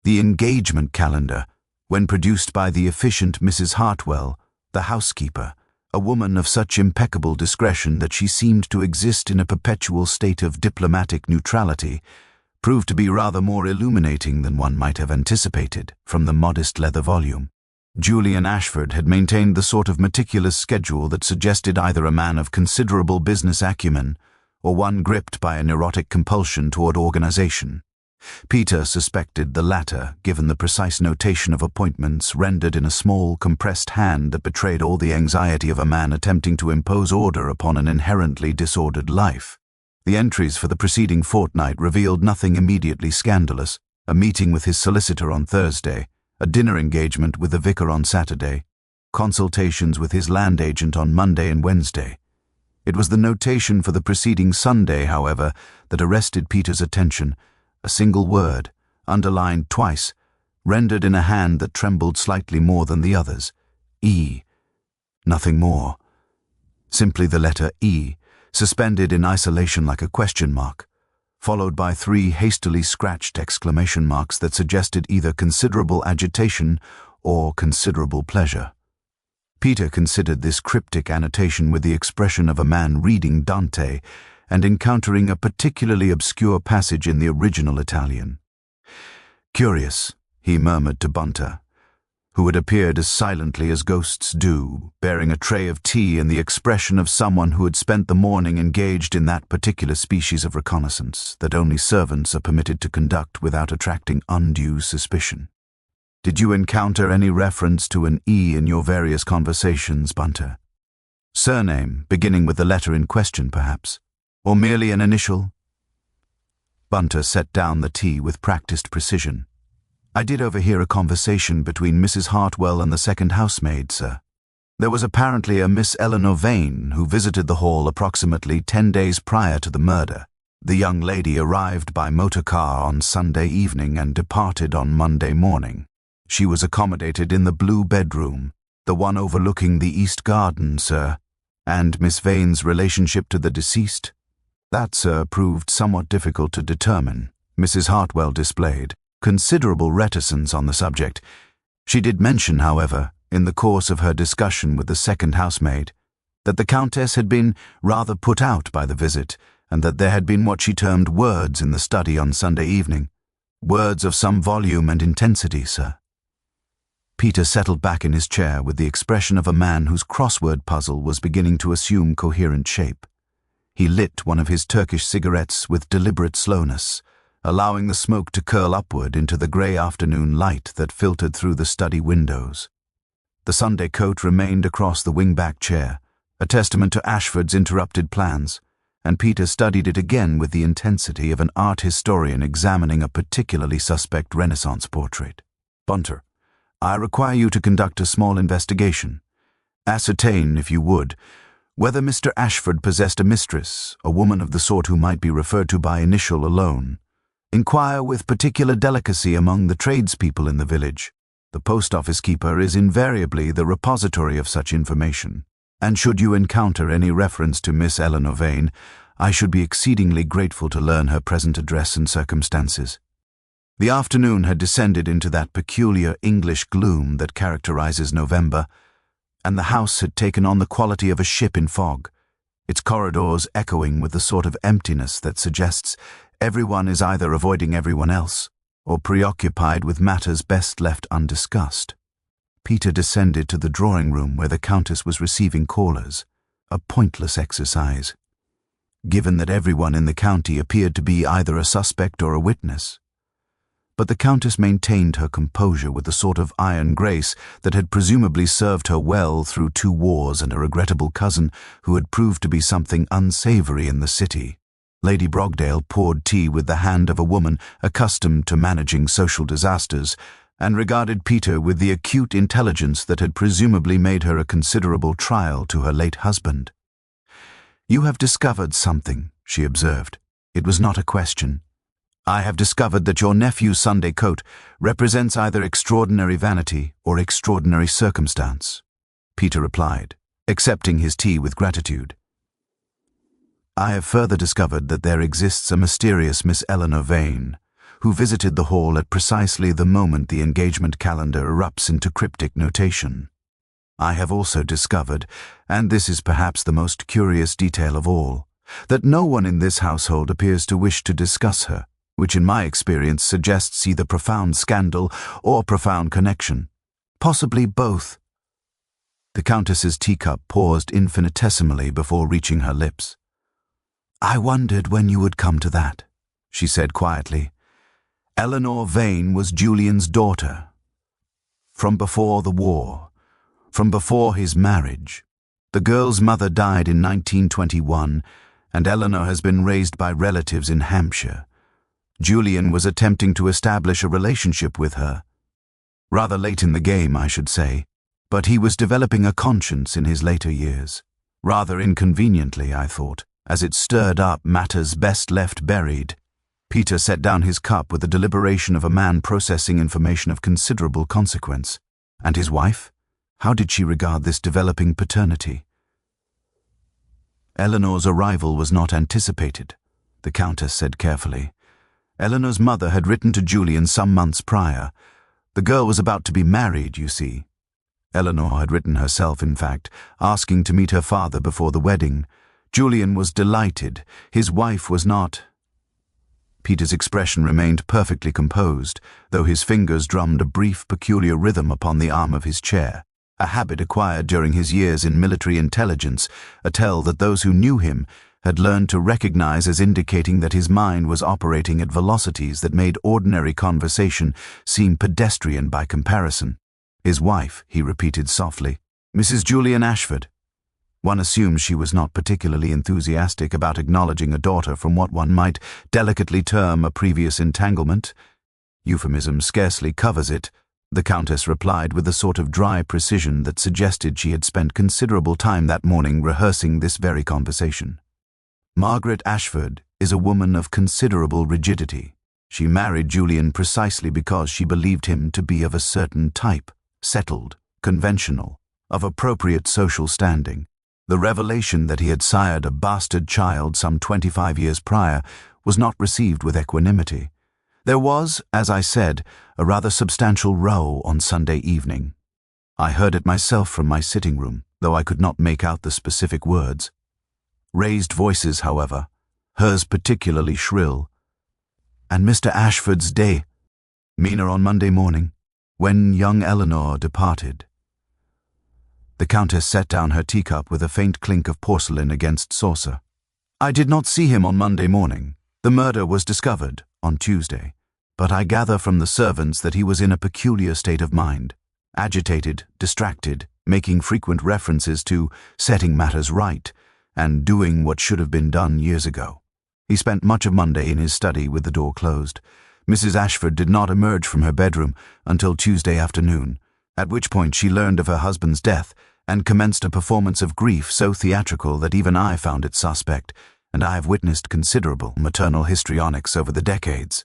The engagement calendar, when produced by the efficient Mrs. Hartwell, the housekeeper, a woman of such impeccable discretion that she seemed to exist in a perpetual state of diplomatic neutrality, proved to be rather more illuminating than one might have anticipated from the modest leather volume. Julian Ashford had maintained the sort of meticulous schedule that suggested either a man of considerable business acumen or one gripped by a neurotic compulsion toward organization. Peter suspected the latter, given the precise notation of appointments rendered in a small, compressed hand that betrayed all the anxiety of a man attempting to impose order upon an inherently disordered life. The entries for the preceding fortnight revealed nothing immediately scandalous: a meeting with his solicitor on Thursday, a dinner engagement with the vicar on Saturday, consultations with his land agent on Monday and Wednesday. It was the notation for the preceding Sunday, however, that arrested Peter's attention. A single word, underlined twice, rendered in a hand that trembled slightly more than the others. E. Nothing more. Simply the letter E, suspended in isolation like a question mark, followed by 3 hastily scratched exclamation marks that suggested either considerable agitation or considerable pleasure. Peter considered this cryptic annotation with the expression of a man reading Dante and encountering a particularly obscure passage in the original Italian. "Curious," he murmured to Bunter, who had appeared as silently as ghosts do, bearing a tray of tea and the expression of someone who had spent the morning engaged in that particular species of reconnaissance that only servants are permitted to conduct without attracting undue suspicion. "Did you encounter any reference to an E in your various conversations, Bunter? Surname, beginning with the letter in question, perhaps? Or merely an initial?" Bunter set down the tea with practiced precision. "I did overhear a conversation between Mrs. Hartwell and the second housemaid, sir. There was apparently a Miss Eleanor Vane who visited the hall approximately 10 days prior to the murder. The young lady arrived by motor car on Sunday evening and departed on Monday morning. She was accommodated in the blue bedroom, the one overlooking the east garden, sir. And Miss Vane's relationship to the deceased? That, sir, proved somewhat difficult to determine. Mrs. Hartwell displayed considerable reticence on the subject. She did mention, however, in the course of her discussion with the second housemaid, that the Countess had been rather put out by the visit, and that there had been what she termed words in the study on Sunday evening. Words of some volume and intensity, sir." Peter settled back in his chair with the expression of a man whose crossword puzzle was beginning to assume coherent shape. He lit one of his Turkish cigarettes with deliberate slowness, allowing the smoke to curl upward into the grey afternoon light that filtered through the study windows. The Sunday coat remained across the wing-back chair, a testament to Ashford's interrupted plans, and Peter studied it again with the intensity of an art historian examining a particularly suspect Renaissance portrait. "Bunter, I require you to conduct a small investigation. Ascertain, if you would, whether Mr. Ashford possessed a mistress, a woman of the sort who might be referred to by initial alone. Inquire with particular delicacy among the tradespeople in the village. The post office keeper is invariably the repository of such information, and should you encounter any reference to Miss Eleanor Vane, I should be exceedingly grateful to learn her present address and circumstances." The afternoon had descended into that peculiar English gloom that characterizes November, and the house had taken on the quality of a ship in fog, its corridors echoing with the sort of emptiness that suggests everyone is either avoiding everyone else or preoccupied with matters best left undiscussed. Peter descended to the drawing-room where the Countess was receiving callers, a pointless exercise, given that everyone in the county appeared to be either a suspect or a witness. But the Countess maintained her composure with the sort of iron grace that had presumably served her well through 2 wars and a regrettable cousin who had proved to be something unsavory in the city. Lady Brogdale poured tea with the hand of a woman accustomed to managing social disasters, and regarded Peter with the acute intelligence that had presumably made her a considerable trial to her late husband. "You have discovered something," she observed. "It was not a question. I have discovered that your nephew's Sunday coat represents either extraordinary vanity or extraordinary circumstance," Peter replied, accepting his tea with gratitude. "I have further discovered that there exists a mysterious Miss Eleanor Vane, who visited the hall at precisely the moment the engagement calendar erupts into cryptic notation. I have also discovered, and this is perhaps the most curious detail of all, that no one in this household appears to wish to discuss her, which in my experience suggests either profound scandal or profound connection. Possibly both. The Countess's teacup paused infinitesimally before reaching her lips. "I wondered when you would come to that," she said quietly. "Eleanor Vane was Julian's daughter. From before the war, from before his marriage. The girl's mother died in 1921, and Eleanor has been raised by relatives in Hampshire. Julian was attempting to establish a relationship with her. Rather late in the game, I should say, but he was developing a conscience in his later years. Rather inconveniently, I thought, as it stirred up matters best left buried." Peter set down his cup with the deliberation of a man processing information of considerable consequence. "And his wife? How did she regard this developing paternity?" "Eleanor's arrival was not anticipated," the Countess said carefully. "Eleanor's mother had written to Julian some months prior. The girl was about to be married, you see. Eleanor had written herself, in fact, asking to meet her father before the wedding. Julian was delighted. His wife was not." Peter's expression remained perfectly composed, though his fingers drummed a brief, peculiar rhythm upon the arm of his chair, a habit acquired during his years in military intelligence, a tell that those who knew him had learned to recognize as indicating that his mind was operating at velocities that made ordinary conversation seem pedestrian by comparison. "His wife," he repeated softly. "Mrs. Julian Ashford." One assumes she was not particularly enthusiastic about acknowledging a daughter from what one might delicately term a previous entanglement. "Euphemism scarcely covers it," the Countess replied with a sort of dry precision that suggested she had spent considerable time that morning rehearsing this very conversation. "Margaret Ashford is a woman of considerable rigidity. She married Julian precisely because she believed him to be of a certain type, settled, conventional, of appropriate social standing. The revelation that he had sired a bastard child some 25 years prior was not received with equanimity. There was, as I said, a rather substantial row on Sunday evening. I heard it myself from my sitting room, though I could not make out the specific words. Raised voices, however, hers particularly shrill. And Mr. Ashford's day, Mina on Monday morning, when young Eleanor departed." The Countess set down her teacup with a faint clink of porcelain against saucer. "I did not see him on Monday morning. The murder was discovered on Tuesday, but I gather from the servants that he was in a peculiar state of mind, agitated, distracted, making frequent references to setting matters right and doing what should have been done years ago. He spent much of Monday in his study with the door closed. Mrs. Ashford did not emerge from her bedroom until Tuesday afternoon, at which point she learned of her husband's death and commenced a performance of grief so theatrical that even I found it suspect, and I have witnessed considerable maternal histrionics over the decades."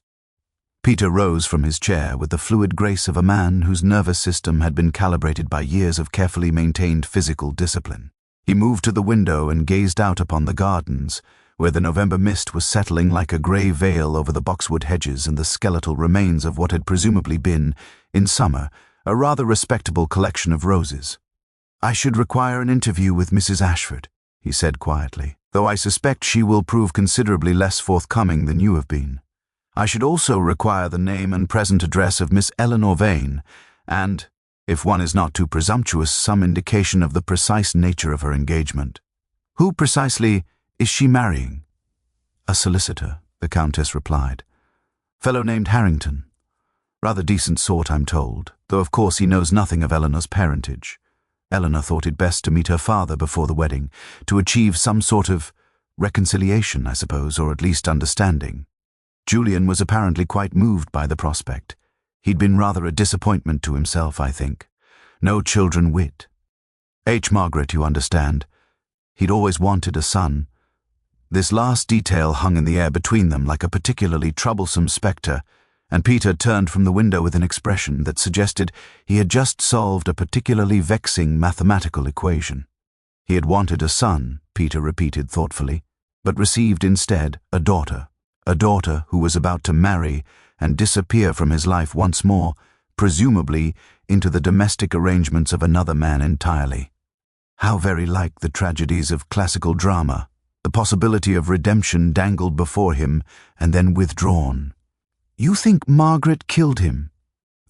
Peter rose from his chair with the fluid grace of a man whose nervous system had been calibrated by years of carefully maintained physical discipline. He moved to the window and gazed out upon the gardens, where the November mist was settling like a grey veil over the boxwood hedges and the skeletal remains of what had presumably been, in summer, a rather respectable collection of roses. "I should require an interview with Mrs. Ashford," he said quietly, "though I suspect she will prove considerably less forthcoming than you have been. I should also require the name and present address of Miss Eleanor Vane, and, if one is not too presumptuous, some indication of the precise nature of her engagement. Who precisely is she marrying?" "A solicitor," the Countess replied. "Fellow named Harrington. Rather decent sort, I'm told, though of course he knows nothing of Eleanor's parentage. Eleanor thought it best to meet her father before the wedding, to achieve some sort of reconciliation, I suppose, or at least understanding. Julian was apparently quite moved by the prospect. He'd been rather a disappointment to himself, I think. No children wit. Margaret, you understand. He'd always wanted a son. This last detail hung in the air between them like a particularly troublesome spectre, and Peter turned from the window with an expression that suggested he had just solved a particularly vexing mathematical equation. He had wanted a son, Peter repeated thoughtfully, but received instead a daughter who was about to marry and disappear from his life once more, presumably into the domestic arrangements of another man entirely. How very like the tragedies of classical drama, the possibility of redemption dangled before him and then withdrawn. "You think Margaret killed him?"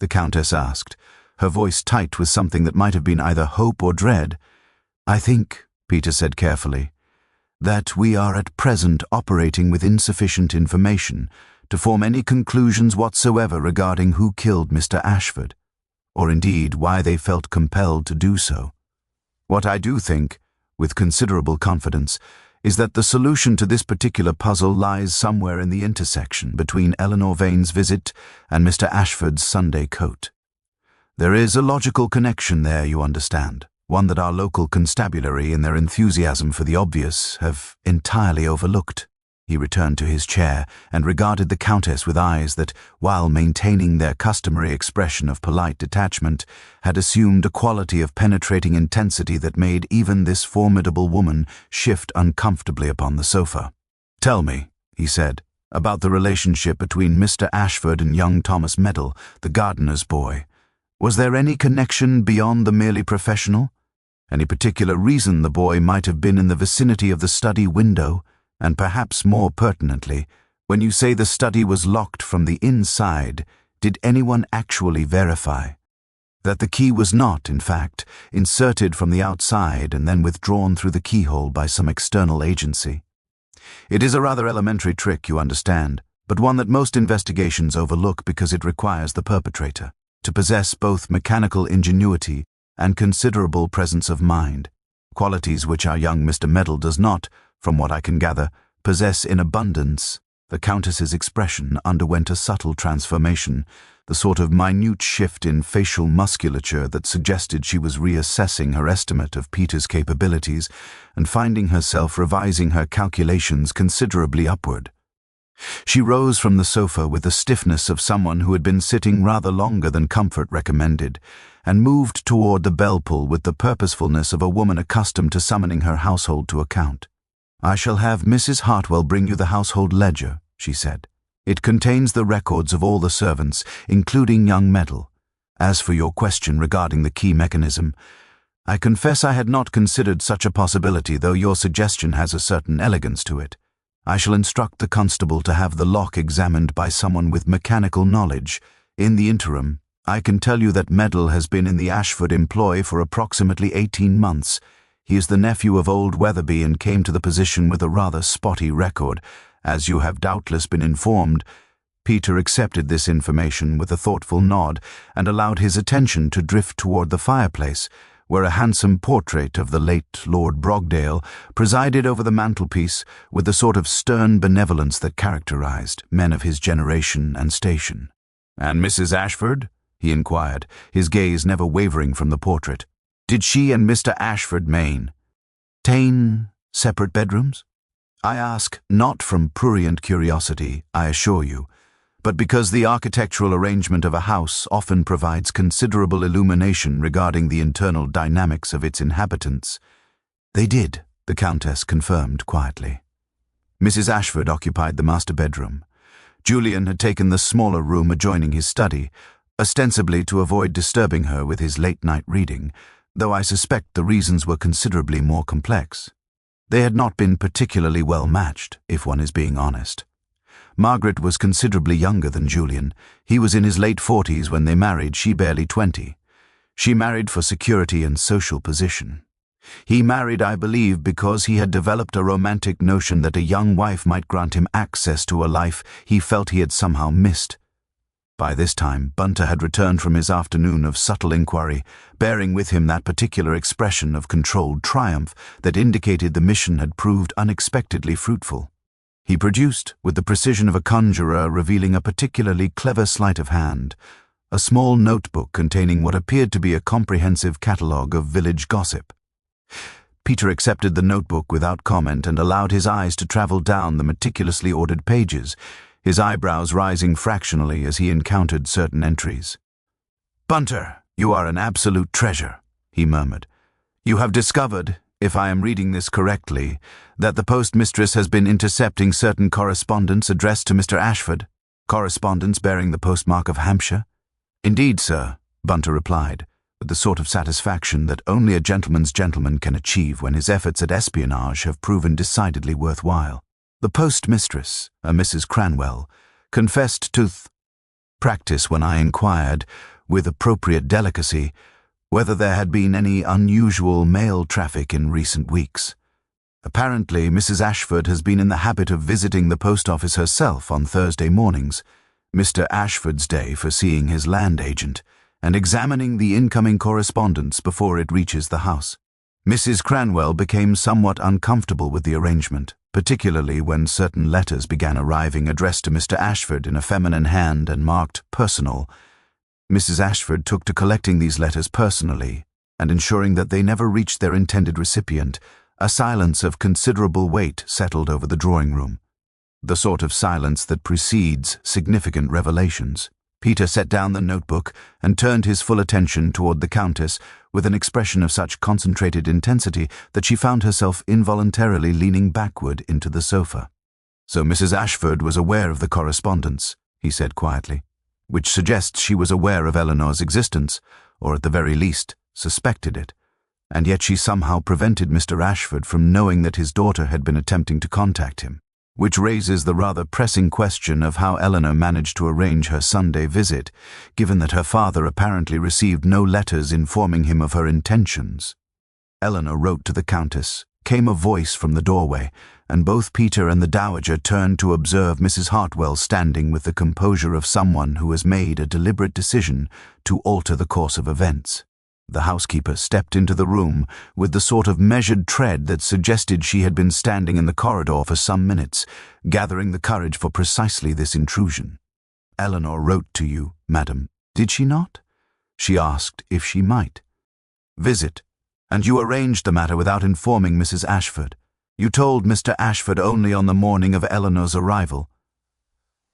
the Countess asked, her voice tight with something that might have been either hope or dread. "I think," Peter said carefully, "that we are at present operating with insufficient information to form any conclusions whatsoever regarding who killed Mr. Ashford, or indeed why they felt compelled to do so. What I do think, with considerable confidence, is that the solution to this particular puzzle lies somewhere in the intersection between Eleanor Vane's visit and Mr. Ashford's Sunday coat. There is a logical connection there, you understand, one that our local constabulary, in their enthusiasm for the obvious, have entirely overlooked." He returned to his chair and regarded the Countess with eyes that, while maintaining their customary expression of polite detachment, had assumed a quality of penetrating intensity that made even this formidable woman shift uncomfortably upon the sofa. "Tell me," he said, "about the relationship between Mr. Ashford and young Thomas Meddle, the gardener's boy. Was there any connection beyond the merely professional? Any particular reason the boy might have been in the vicinity of the study window? And perhaps more pertinently, when you say the study was locked from the inside, did anyone actually verify that the key was not, in fact, inserted from the outside and then withdrawn through the keyhole by some external agency? It is a rather elementary trick, you understand, but one that most investigations overlook because it requires the perpetrator to possess both mechanical ingenuity and considerable presence of mind, qualities which our young Mr. Meddle does not, from what I can gather, possess in abundance." The Countess's expression underwent a subtle transformation, the sort of minute shift in facial musculature that suggested she was reassessing her estimate of Peter's capabilities and finding herself revising her calculations considerably upward. She rose from the sofa with the stiffness of someone who had been sitting rather longer than comfort recommended, and moved toward the bell-pull with the purposefulness of a woman accustomed to summoning her household to account. "I shall have Mrs. Hartwell bring you the household ledger," she said. "It contains the records of all the servants, including young Meddle. As for your question regarding the key mechanism, I confess I had not considered such a possibility, though your suggestion has a certain elegance to it. I shall instruct the constable to have the lock examined by someone with mechanical knowledge. In the interim, I can tell you that Meddle has been in the Ashford employ for approximately 18 months. He is the nephew of old Weatherby and came to the position with a rather spotty record, as you have doubtless been informed." Peter accepted this information with a thoughtful nod and allowed his attention to drift toward the fireplace, where a handsome portrait of the late Lord Brogdale presided over the mantelpiece with the sort of stern benevolence that characterized men of his generation and station. "And Mrs. Ashford?" he inquired, his gaze never wavering from the portrait. "Did she and Mr. Ashford maintain separate bedrooms? I ask not from prurient curiosity, I assure you, but because the architectural arrangement of a house often provides considerable illumination regarding the internal dynamics of its inhabitants." "They did," the Countess confirmed quietly. Mrs. Ashford occupied the master bedroom. Julian had taken the smaller room adjoining his study, ostensibly to avoid disturbing her with his late-night reading, though I suspect the reasons were considerably more complex. They had not been particularly well matched, if one is being honest. Margaret was considerably younger than Julian. He was in his late 40s when they married, she barely 20. She married for security and social position. He married, I believe, because he had developed a romantic notion that a young wife might grant him access to a life he felt he had somehow missed. By this time, Bunter had returned from his afternoon of subtle inquiry, bearing with him that particular expression of controlled triumph that indicated the mission had proved unexpectedly fruitful. He produced, with the precision of a conjurer revealing a particularly clever sleight of hand, a small notebook containing what appeared to be a comprehensive catalogue of village gossip. Peter accepted the notebook without comment and allowed his eyes to travel down the meticulously ordered pages, his eyebrows rising fractionally as he encountered certain entries. "Bunter, you are an absolute treasure," he murmured. "You have discovered, if I am reading this correctly, that the postmistress has been intercepting certain correspondence addressed to Mr. Ashford." Correspondence bearing the postmark of Hampshire? Indeed, sir, Bunter replied, with the sort of satisfaction that only a gentleman's gentleman can achieve when his efforts at espionage have proven decidedly worthwhile. The postmistress, a Mrs. Cranwell, confessed to practice when I inquired, with appropriate delicacy, whether there had been any unusual mail traffic in recent weeks. Apparently, Mrs. Ashford has been in the habit of visiting the post office herself on Thursday mornings, Mr. Ashford's day for seeing his land agent, and examining the incoming correspondence before it reaches the house. Mrs. Cranwell became somewhat uncomfortable with the arrangement, particularly when certain letters began arriving addressed to Mr. Ashford in a feminine hand and marked personal. Mrs. Ashford took to collecting these letters personally and ensuring that they never reached their intended recipient. A silence of considerable weight settled over the drawing-room, the sort of silence that precedes significant revelations. Peter set down the notebook and turned his full attention toward the Countess with an expression of such concentrated intensity that she found herself involuntarily leaning backward into the sofa. "So Mrs. Ashford was aware of the correspondence," he said quietly, "which suggests she was aware of Eleanor's existence, or at the very least, suspected it. And yet she somehow prevented Mr. Ashford from knowing that his daughter had been attempting to contact him, which raises the rather pressing question of how Eleanor managed to arrange her Sunday visit, given that her father apparently received no letters informing him of her intentions." Eleanor wrote to the Countess, came a voice from the doorway, and both Peter and the Dowager turned to observe Mrs. Hartwell standing with the composure of someone who has made a deliberate decision to alter the course of events. The housekeeper stepped into the room with the sort of measured tread that suggested she had been standing in the corridor for some minutes, gathering the courage for precisely this intrusion. "Eleanor wrote to you, madam, did she not?" she asked if she might. "Visit, and you arranged the matter without informing Mrs. Ashford. You told Mr. Ashford only on the morning of Eleanor's arrival."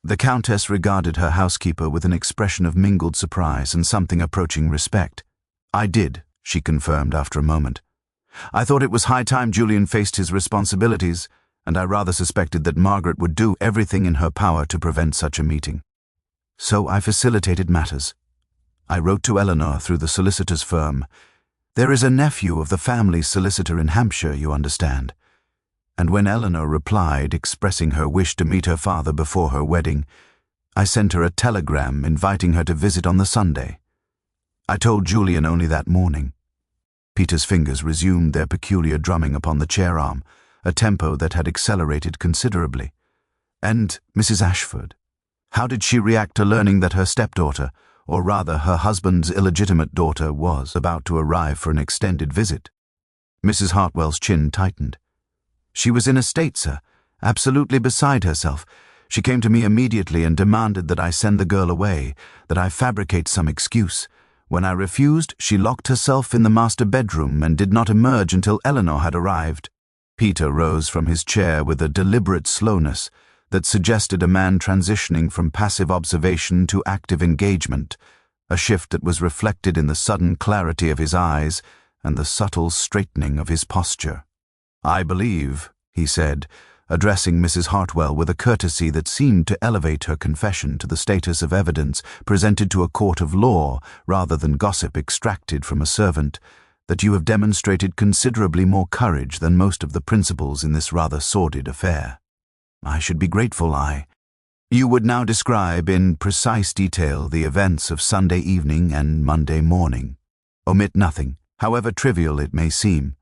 The Countess regarded her housekeeper with an expression of mingled surprise and something approaching respect. "I did," she confirmed after a moment. "I thought it was high time Julian faced his responsibilities, and I rather suspected that Margaret would do everything in her power to prevent such a meeting. So I facilitated matters. I wrote to Eleanor through the solicitor's firm. There is a nephew of the family's solicitor in Hampshire, you understand. And when Eleanor replied, expressing her wish to meet her father before her wedding, I sent her a telegram inviting her to visit on the Sunday. I told Julian only that morning." Peter's fingers resumed their peculiar drumming upon the chair arm, a tempo that had accelerated considerably. "And Mrs. Ashford? How did she react to learning that her stepdaughter, or rather her husband's illegitimate daughter, was about to arrive for an extended visit?" Mrs. Hartwell's chin tightened. "She was in a state, sir, absolutely beside herself. She came to me immediately and demanded that I send the girl away, that I fabricate some excuse. When I refused, she locked herself in the master bedroom and did not emerge until Eleanor had arrived." Peter rose from his chair with a deliberate slowness that suggested a man transitioning from passive observation to active engagement, a shift that was reflected in the sudden clarity of his eyes and the subtle straightening of his posture. "I believe," he said, addressing Mrs. Hartwell with a courtesy that seemed to elevate her confession to the status of evidence presented to a court of law rather than gossip extracted from a servant, "that you have demonstrated considerably more courage than most of the principals in this rather sordid affair. I should be grateful. You would now describe in precise detail the events of Sunday evening and Monday morning. Omit nothing, however trivial it may seem.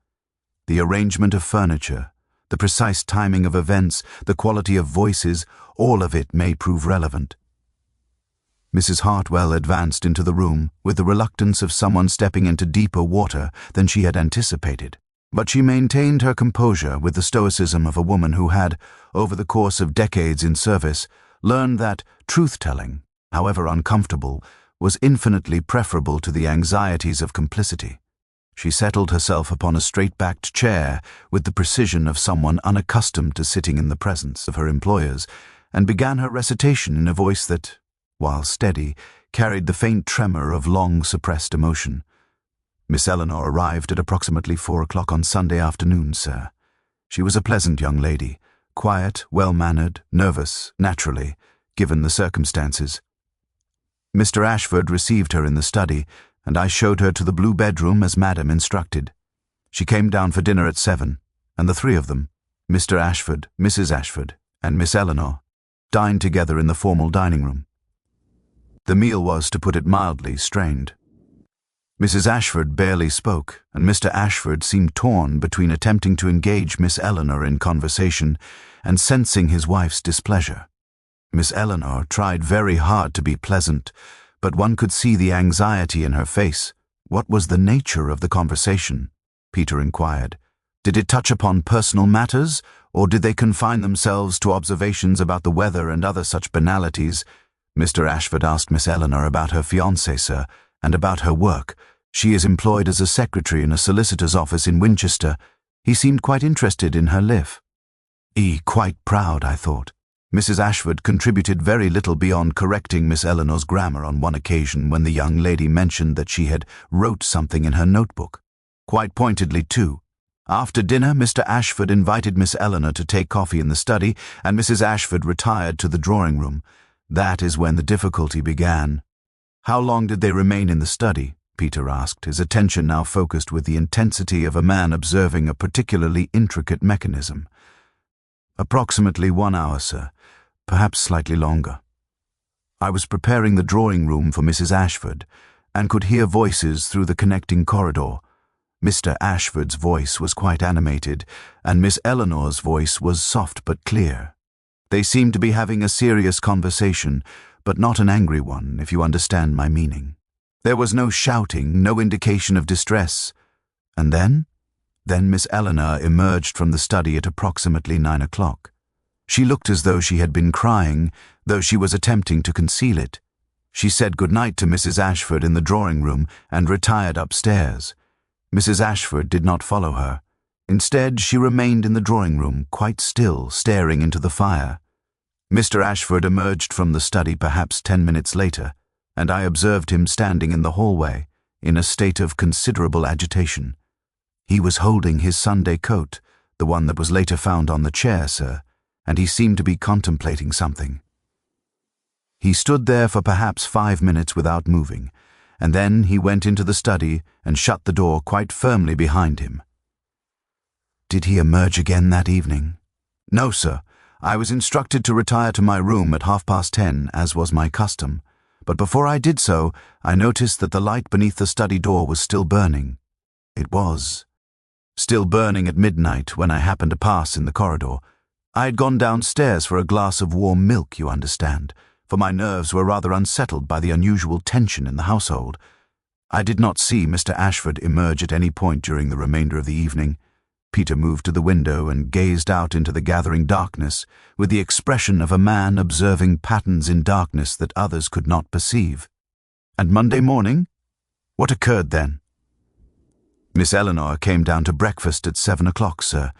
The arrangement of furniture, the precise timing of events, the quality of voices, all of it may prove relevant." Mrs. Hartwell advanced into the room with the reluctance of someone stepping into deeper water than she had anticipated, but she maintained her composure with the stoicism of a woman who had, over the course of decades in service, learned that truth-telling, however uncomfortable, was infinitely preferable to the anxieties of complicity. She settled herself upon a straight-backed chair with the precision of someone unaccustomed to sitting in the presence of her employers, and began her recitation in a voice that, while steady, carried the faint tremor of long-suppressed emotion. "Miss Eleanor arrived at approximately 4 o'clock on Sunday afternoon, sir. She was a pleasant young lady, quiet, well-mannered, nervous, naturally, given the circumstances. Mr. Ashford received her in the study, and I showed her to the blue bedroom as Madam instructed. She came down for dinner at 7, and the three of them, Mr. Ashford, Mrs. Ashford, and Miss Eleanor, dined together in the formal dining room. The meal was, to put it mildly, strained. Mrs. Ashford barely spoke, and Mr. Ashford seemed torn between attempting to engage Miss Eleanor in conversation and sensing his wife's displeasure. Miss Eleanor tried very hard to be pleasant, but one could see the anxiety in her face. What was the nature of the conversation? Peter inquired. Did it touch upon personal matters, or did they confine themselves to observations about the weather and other such banalities? Mr. Ashford asked Miss Eleanor about her fiancé, sir, and about her work. She is employed as a secretary in a solicitor's office in Winchester. He seemed quite interested in her life. Quite proud, I thought. Mrs. Ashford contributed very little beyond correcting Miss Eleanor's grammar on one occasion when the young lady mentioned that she had wrote something in her notebook. Quite pointedly, too. After dinner, Mr. Ashford invited Miss Eleanor to take coffee in the study, and Mrs. Ashford retired to the drawing-room. That is when the difficulty began. How long did they remain in the study? Peter asked, his attention now focused with the intensity of a man observing a particularly intricate mechanism. Approximately 1 hour, sir, perhaps slightly longer. I was preparing the drawing-room for Mrs. Ashford, and could hear voices through the connecting corridor. Mr. Ashford's voice was quite animated, and Miss Eleanor's voice was soft but clear. They seemed to be having a serious conversation, but not an angry one, if you understand my meaning. There was no shouting, no indication of distress. And then Miss Eleanor emerged from the study at approximately 9 o'clock. She looked as though she had been crying, though she was attempting to conceal it. She said good-night to Mrs. Ashford in the drawing-room and retired upstairs. Mrs. Ashford did not follow her. Instead, she remained in the drawing-room, quite still, staring into the fire. Mr. Ashford emerged from the study perhaps 10 minutes later, and I observed him standing in the hallway, in a state of considerable agitation. He was holding his Sunday coat, the one that was later found on the chair, sir, and he seemed to be contemplating something. He stood there for perhaps 5 minutes without moving, and then he went into the study and shut the door quite firmly behind him. Did he emerge again that evening? No, sir. I was instructed to retire to my room at 10:30, as was my custom, but before I did so, I noticed that the light beneath the study door was still burning. It was still burning at midnight when I happened to pass in the corridor. I had gone downstairs for a glass of warm milk, you understand, for my nerves were rather unsettled by the unusual tension in the household. I did not see Mr. Ashford emerge at any point during the remainder of the evening. Peter moved to the window and gazed out into the gathering darkness with the expression of a man observing patterns in darkness that others could not perceive. And Monday morning? What occurred then? Miss Eleanor came down to breakfast at 7 o'clock, sir.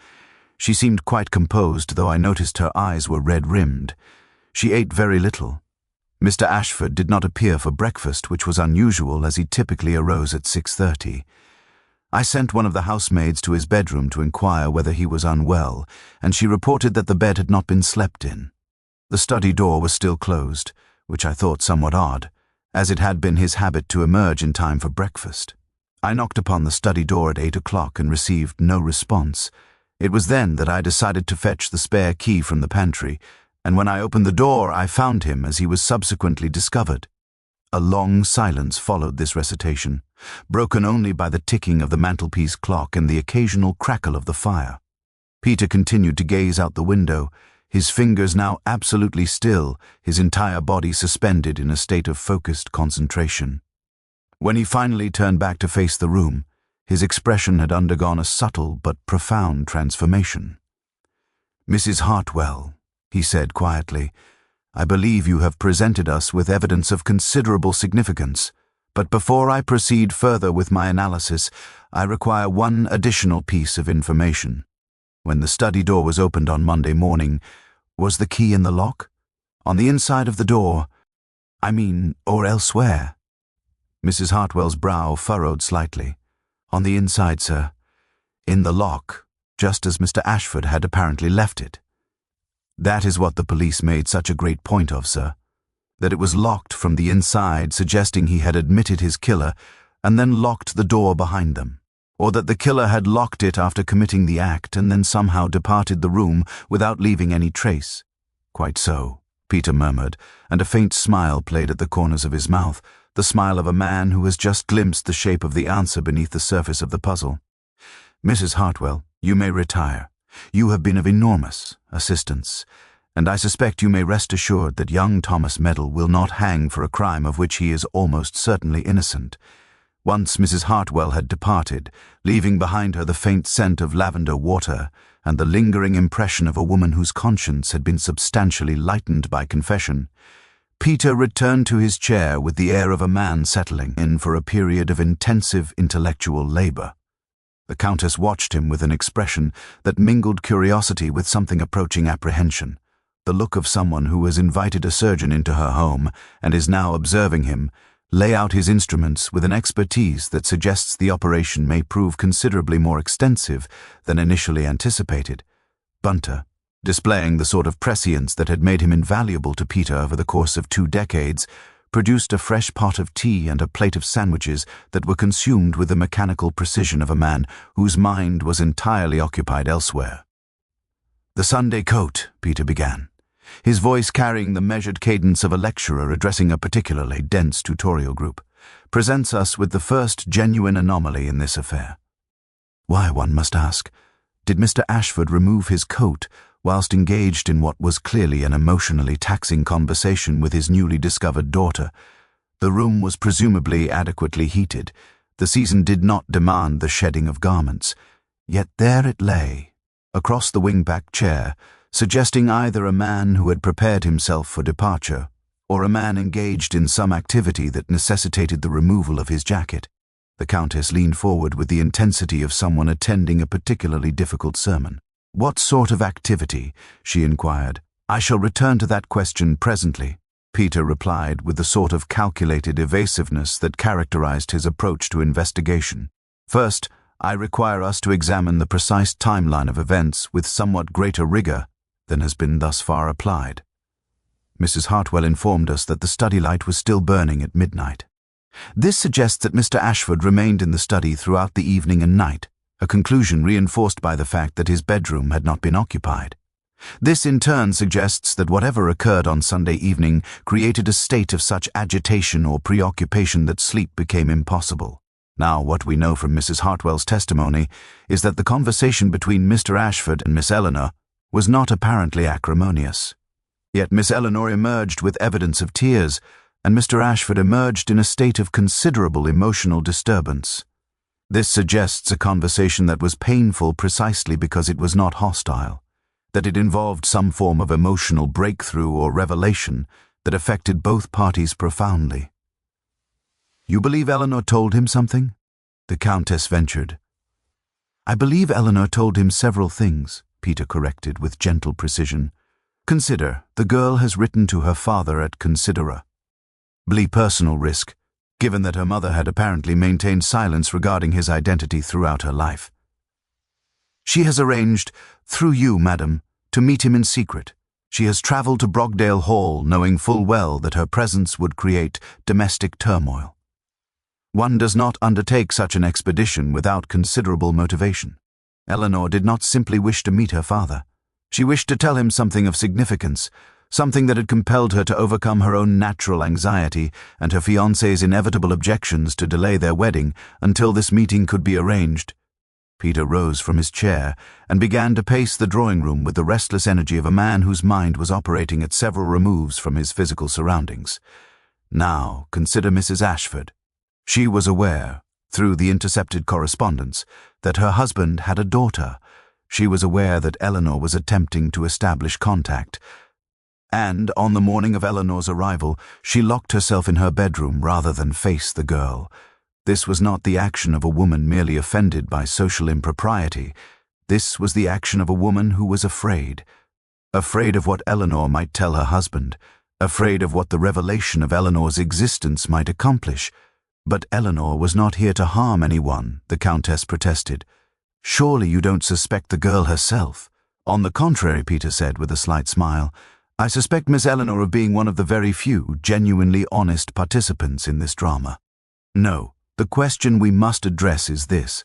She seemed quite composed, though I noticed her eyes were red-rimmed. She ate very little. Mr. Ashford did not appear for breakfast, which was unusual, as he typically arose at 6:30. I sent one of the housemaids to his bedroom to inquire whether he was unwell, and she reported that the bed had not been slept in. The study door was still closed, which I thought somewhat odd, as it had been his habit to emerge in time for breakfast. I knocked upon the study door at 8 o'clock and received no response. It was then that I decided to fetch the spare key from the pantry, and when I opened the door I found him as he was subsequently discovered. A long silence followed this recitation, broken only by the ticking of the mantelpiece clock and the occasional crackle of the fire. Peter continued to gaze out the window, his fingers now absolutely still, his entire body suspended in a state of focused concentration. When he finally turned back to face the room, his expression had undergone a subtle but profound transformation. "Mrs. Hartwell," he said quietly, "I believe you have presented us with evidence of considerable significance, but before I proceed further with my analysis, I require one additional piece of information. When the study door was opened on Monday morning, was the key in the lock? On the inside of the door, or elsewhere?" Mrs. Hartwell's brow furrowed slightly. "On the inside, sir. In the lock, just as Mr. Ashford had apparently left it." That is what the police made such a great point of, sir. That it was locked from the inside, suggesting he had admitted his killer and then locked the door behind them. Or that the killer had locked it after committing the act and then somehow departed the room without leaving any trace. Quite so, Peter murmured, and a faint smile played at the corners of his mouth, the smile of a man who has just glimpsed the shape of the answer beneath the surface of the puzzle. Mrs. Hartwell, you may retire. You have been of enormous assistance, and I suspect you may rest assured that young Thomas Medal will not hang for a crime of which he is almost certainly innocent. Once Mrs. Hartwell had departed, leaving behind her the faint scent of lavender water and the lingering impression of a woman whose conscience had been substantially lightened by confession, Peter returned to his chair with the air of a man settling in for a period of intensive intellectual labor. The Countess watched him with an expression that mingled curiosity with something approaching apprehension, the look of someone who has invited a surgeon into her home and is now observing him lay out his instruments with an expertise that suggests the operation may prove considerably more extensive than initially anticipated. Bunter, displaying the sort of prescience that had made him invaluable to Peter over the course of 2 decades, produced a fresh pot of tea and a plate of sandwiches that were consumed with the mechanical precision of a man whose mind was entirely occupied elsewhere. "The Sunday coat," Peter began, his voice carrying the measured cadence of a lecturer addressing a particularly dense tutorial group, "presents us with the first genuine anomaly in this affair. Why, one must ask, did Mr. Ashford remove his coat whilst engaged in what was clearly an emotionally taxing conversation with his newly discovered daughter? The room was presumably adequately heated. The season did not demand the shedding of garments. Yet there it lay, across the wing-back chair, suggesting either a man who had prepared himself for departure or a man engaged in some activity that necessitated the removal of his jacket. The Countess leaned forward with the intensity of someone attending a particularly difficult sermon. "What sort of activity?" she inquired. "I shall return to that question presently," Peter replied with the sort of calculated evasiveness that characterized his approach to investigation. "First, I require us to examine the precise timeline of events with somewhat greater rigor than has been thus far applied." Mrs. Hartwell informed us that the study light was still burning at midnight. This suggests that Mr. Ashford remained in the study throughout the evening and night, a conclusion reinforced by the fact that his bedroom had not been occupied. This in turn suggests that whatever occurred on Sunday evening created a state of such agitation or preoccupation that sleep became impossible. Now, what we know from Mrs. Hartwell's testimony is that the conversation between Mr. Ashford and Miss Eleanor was not apparently acrimonious. Yet Miss Eleanor emerged with evidence of tears, and Mr. Ashford emerged in a state of considerable emotional disturbance. This suggests a conversation that was painful precisely because it was not hostile, that it involved some form of emotional breakthrough or revelation that affected both parties profoundly. "You believe Eleanor told him something?" the Countess ventured. "I believe Eleanor told him several things," Peter corrected with gentle precision. "Consider, the girl has written to her father at considerably personal risk, given that her mother had apparently maintained silence regarding his identity throughout her life. She has arranged, through you, madam, to meet him in secret. She has travelled to Brogdale Hall, knowing full well that her presence would create domestic turmoil. One does not undertake such an expedition without considerable motivation. Eleanor did not simply wish to meet her father. She wished to tell him something of significance, something that had compelled her to overcome her own natural anxiety and her fiancé's inevitable objections to delay their wedding until this meeting could be arranged. Peter rose from his chair and began to pace the drawing room with the restless energy of a man whose mind was operating at several removes from his physical surroundings. Now, consider Mrs. Ashford. She was aware, through the intercepted correspondence, that her husband had a daughter. She was aware that Eleanor was attempting to establish contact, and on the morning of Eleanor's arrival, she locked herself in her bedroom rather than face the girl. This was not the action of a woman merely offended by social impropriety. This was the action of a woman who was afraid of what Eleanor might tell her husband, afraid of what the revelation of Eleanor's existence might accomplish. But Eleanor was not here to harm anyone, the Countess protested. Surely you don't suspect the girl herself, "On the contrary," Peter said with a slight smile, "I suspect Miss Eleanor of being one of the very few genuinely honest participants in this drama. No, the question we must address is this.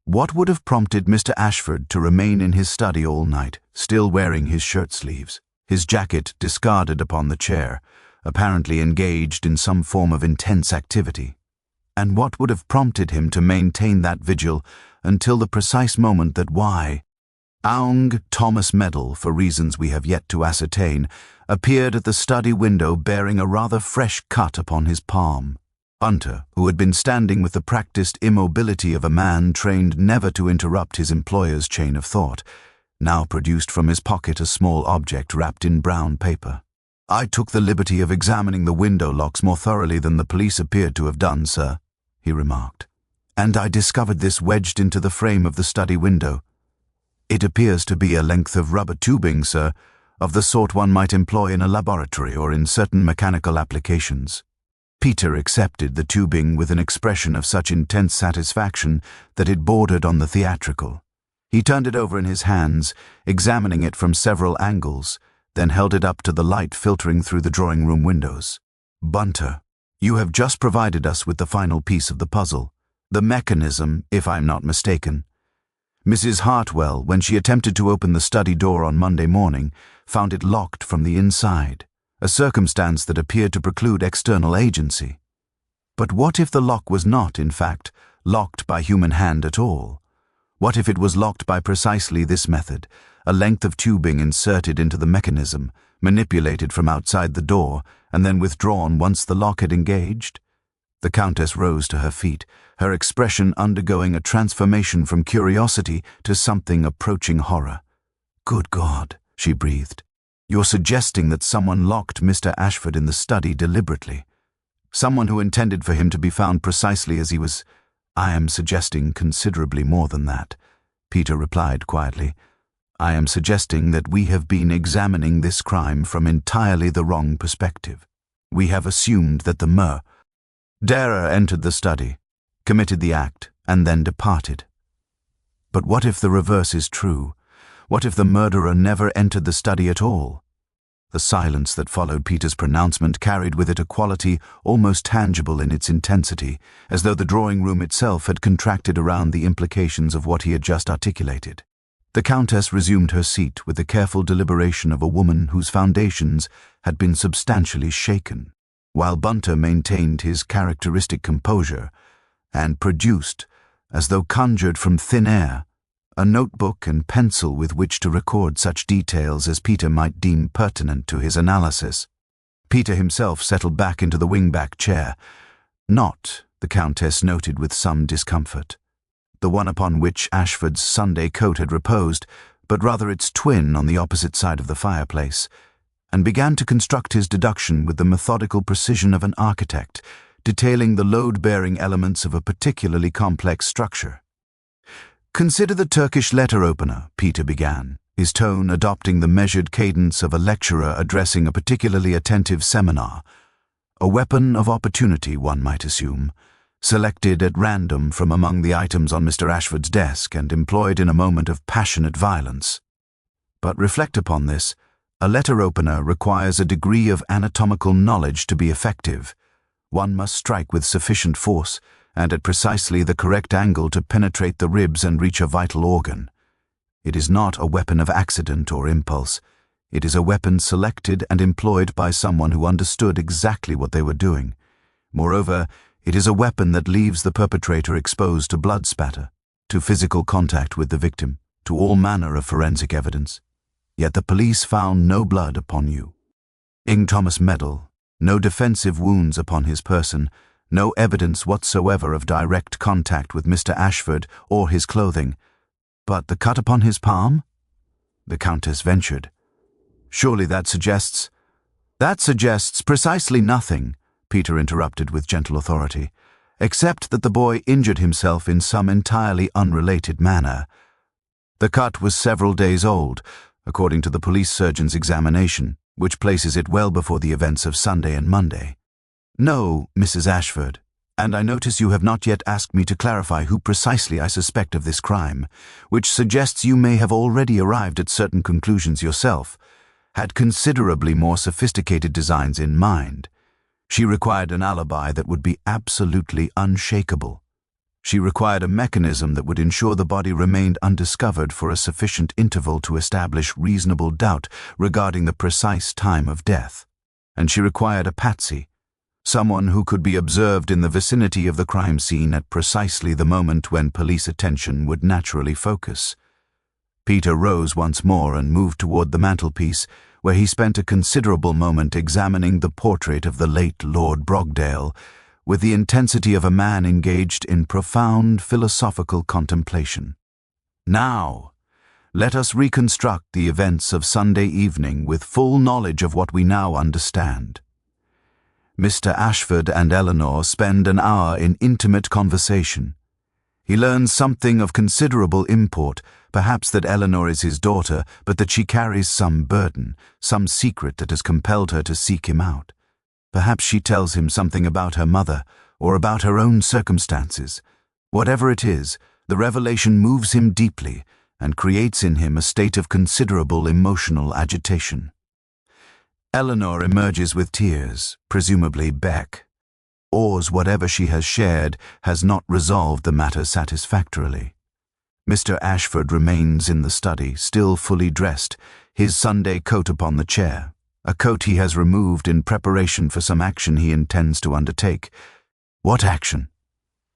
What would have prompted Mr. Ashford to remain in his study all night, still wearing his shirt sleeves, his jacket discarded upon the chair, apparently engaged in some form of intense activity? And what would have prompted him to maintain that vigil until the precise moment that Aung Thomas Medal, for reasons we have yet to ascertain, appeared at the study window bearing a rather fresh cut upon his palm? Bunter, who had been standing with the practiced immobility of a man trained never to interrupt his employer's chain of thought, now produced from his pocket a small object wrapped in brown paper. "I took the liberty of examining the window locks more thoroughly than the police appeared to have done, sir," he remarked. "And I discovered this wedged into the frame of the study window. It appears to be a length of rubber tubing, sir, of the sort one might employ in a laboratory or in certain mechanical applications." Peter accepted the tubing with an expression of such intense satisfaction that it bordered on the theatrical. He turned it over in his hands, examining it from several angles, then held it up to the light filtering through the drawing-room windows. "Bunter, you have just provided us with the final piece of the puzzle, the mechanism, if I'm not mistaken. Mrs. Hartwell, when she attempted to open the study door on Monday morning, found it locked from the inside, a circumstance that appeared to preclude external agency. But what if the lock was not, in fact, locked by human hand at all? What if it was locked by precisely this method, a length of tubing inserted into the mechanism, manipulated from outside the door, and then withdrawn once the lock had engaged? The Countess rose to her feet, her expression undergoing a transformation from curiosity to something approaching horror. "Good God," she breathed. "You're suggesting that someone locked Mr. Ashford in the study deliberately? Someone who intended for him to be found precisely as he was—" "I am suggesting considerably more than that," Peter replied quietly. "I am suggesting that we have been examining this crime from entirely the wrong perspective. We have assumed that the murderer entered the study, committed the act, and then departed. But what if the reverse is true? What if the murderer never entered the study at all?" The silence that followed Peter's pronouncement carried with it a quality almost tangible in its intensity, as though the drawing-room itself had contracted around the implications of what he had just articulated. The Countess resumed her seat with the careful deliberation of a woman whose foundations had been substantially shaken, while Bunter maintained his characteristic composure and produced, as though conjured from thin air, a notebook and pencil with which to record such details as Peter might deem pertinent to his analysis. Peter himself settled back into the wing-back chair. Not, the Countess noted with some discomfort, the one upon which Ashford's Sunday coat had reposed, but rather its twin on the opposite side of the fireplace, and began to construct his deduction with the methodical precision of an architect, detailing the load-bearing elements of a particularly complex structure. "Consider the Turkish letter opener," Peter began, his tone adopting the measured cadence of a lecturer addressing a particularly attentive seminar. A weapon of opportunity, one might assume, selected at random from among the items on Mr. Ashford's desk and employed in a moment of passionate violence. But reflect upon this. A letter opener requires a degree of anatomical knowledge to be effective. One must strike with sufficient force and at precisely the correct angle to penetrate the ribs and reach a vital organ. It is not a weapon of accident or impulse. It is a weapon selected and employed by someone who understood exactly what they were doing. Moreover, it is a weapon that leaves the perpetrator exposed to blood spatter, to physical contact with the victim, to all manner of forensic evidence. Yet the police found no blood upon you. Aung Thomas Medal, no defensive wounds upon his person, no evidence whatsoever of direct contact with Mr. Ashford or his clothing. But the cut upon his palm? The Countess ventured. "Surely that suggests—" "That suggests precisely nothing," Peter interrupted with gentle authority, "except that the boy injured himself in some entirely unrelated manner. The cut was several days old, according to the police surgeon's examination, which places it well before the events of Sunday and Monday. No, Mrs. Ashford," And I notice you have not yet asked me to clarify who precisely I suspect of this crime, which suggests you may have already arrived at certain conclusions yourself, had considerably more sophisticated designs in mind. She required an alibi that would be absolutely unshakable. She required a mechanism that would ensure the body remained undiscovered for a sufficient interval to establish reasonable doubt regarding the precise time of death. And she required a patsy, someone who could be observed in the vicinity of the crime scene at precisely the moment when police attention would naturally focus. Peter rose once more and moved toward the mantelpiece, where he spent a considerable moment examining the portrait of the late Lord Brogdale, with the intensity of a man engaged in profound philosophical contemplation. Now, let us reconstruct the events of Sunday evening with full knowledge of what we now understand. Mr. Ashford and Eleanor spend an hour in intimate conversation. He learns something of considerable import, perhaps that Eleanor is his daughter, but that she carries some burden, some secret that has compelled her to seek him out. Perhaps she tells him something about her mother, or about her own circumstances. Whatever it is, the revelation moves him deeply and creates in him a state of considerable emotional agitation. Eleanor emerges with tears, presumably Beck. Or's whatever she has shared has not resolved the matter satisfactorily. Mr. Ashford remains in the study, still fully dressed, his Sunday coat upon the chair, a coat he has removed in preparation for some action he intends to undertake. "What action?"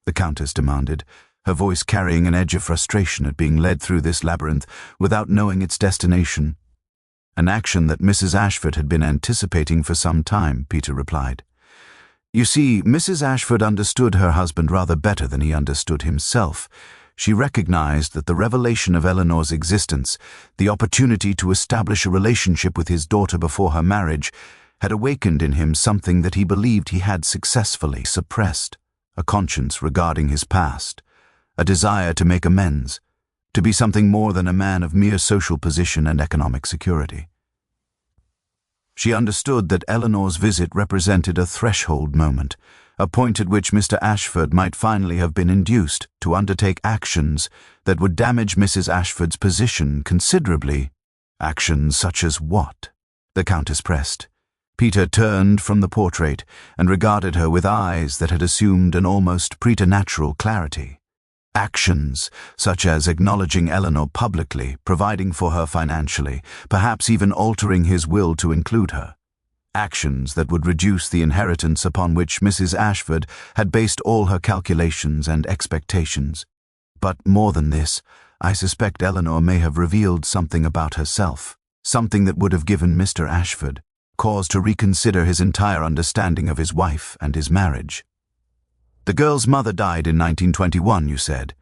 the Countess demanded, her voice carrying an edge of frustration at being led through this labyrinth without knowing its destination. "An action that Mrs. Ashford had been anticipating for some time," Peter replied. You see, Mrs. Ashford understood her husband rather better than he understood himself. She recognized that the revelation of Eleanor's existence, the opportunity to establish a relationship with his daughter before her marriage, had awakened in him something that he believed he had successfully suppressed, a conscience regarding his past, a desire to make amends, to be something more than a man of mere social position and economic security. She understood that Eleanor's visit represented a threshold moment, a point at which Mr. Ashford might finally have been induced to undertake actions that would damage Mrs. Ashford's position considerably. Actions such as what? The Countess pressed. Peter turned from the portrait and regarded her with eyes that had assumed an almost preternatural clarity. Actions such as acknowledging Eleanor publicly, providing for her financially, perhaps even altering his will to include her. Actions that would reduce the inheritance upon which Mrs. Ashford had based all her calculations and expectations. But more than this, I suspect Eleanor may have revealed something about herself, something that would have given Mr. Ashford cause to reconsider his entire understanding of his wife and his marriage. The girl's mother died in 1921, you said,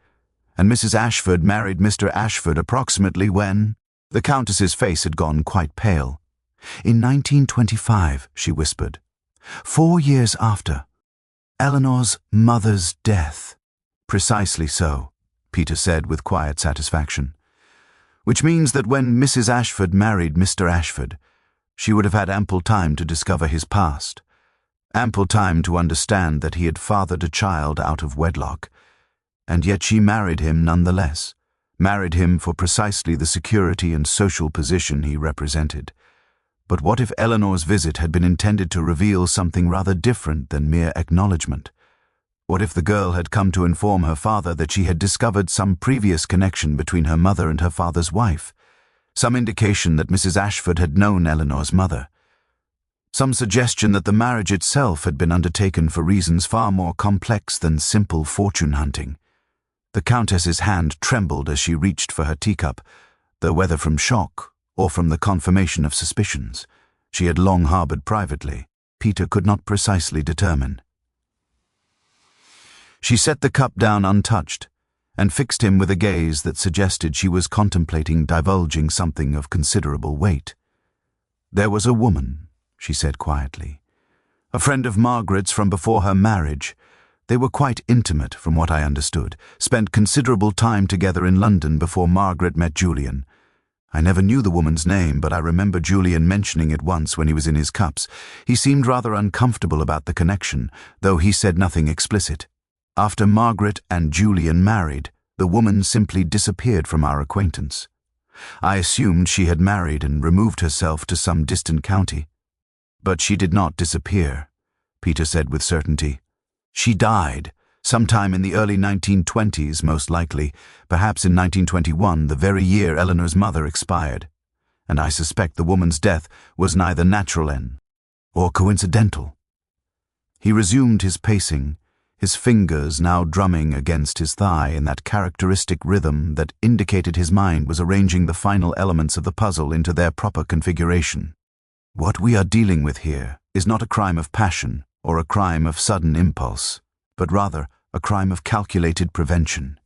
and Mrs. Ashford married Mr. Ashford approximately when? The Countess's face had gone quite pale. In 1925, she whispered. 4 years after Eleanor's mother's death. Precisely so, Peter said with quiet satisfaction. Which means that when Mrs. Ashford married Mr. Ashford, she would have had ample time to discover his past. Ample time to understand that he had fathered a child out of wedlock, and yet she married him nonetheless, married him for precisely the security and social position he represented. But what if Eleanor's visit had been intended to reveal something rather different than mere acknowledgement? What if the girl had come to inform her father that she had discovered some previous connection between her mother and her father's wife, some indication that Mrs. Ashford had known Eleanor's mother? Some suggestion that the marriage itself had been undertaken for reasons far more complex than simple fortune hunting. The Countess's hand trembled as she reached for her teacup, though whether from shock or from the confirmation of suspicions she had long harbored privately, Peter could not precisely determine. She set the cup down untouched and fixed him with a gaze that suggested she was contemplating divulging something of considerable weight. There was a woman, she said quietly. A friend of Margaret's from before her marriage. They were quite intimate, from what I understood, spent considerable time together in London before Margaret met Julian. I never knew the woman's name, but I remember Julian mentioning it once when he was in his cups. He seemed rather uncomfortable about the connection, though he said nothing explicit. After Margaret and Julian married, the woman simply disappeared from our acquaintance. I assumed she had married and removed herself to some distant county. But she did not disappear, Peter said with certainty. She died, sometime in the early 1920s, most likely, perhaps in 1921, the very year Eleanor's mother expired. And I suspect the woman's death was neither natural or coincidental. He resumed his pacing, his fingers now drumming against his thigh in that characteristic rhythm that indicated his mind was arranging the final elements of the puzzle into their proper configuration. What we are dealing with here is not a crime of passion or a crime of sudden impulse, but rather a crime of calculated prevention.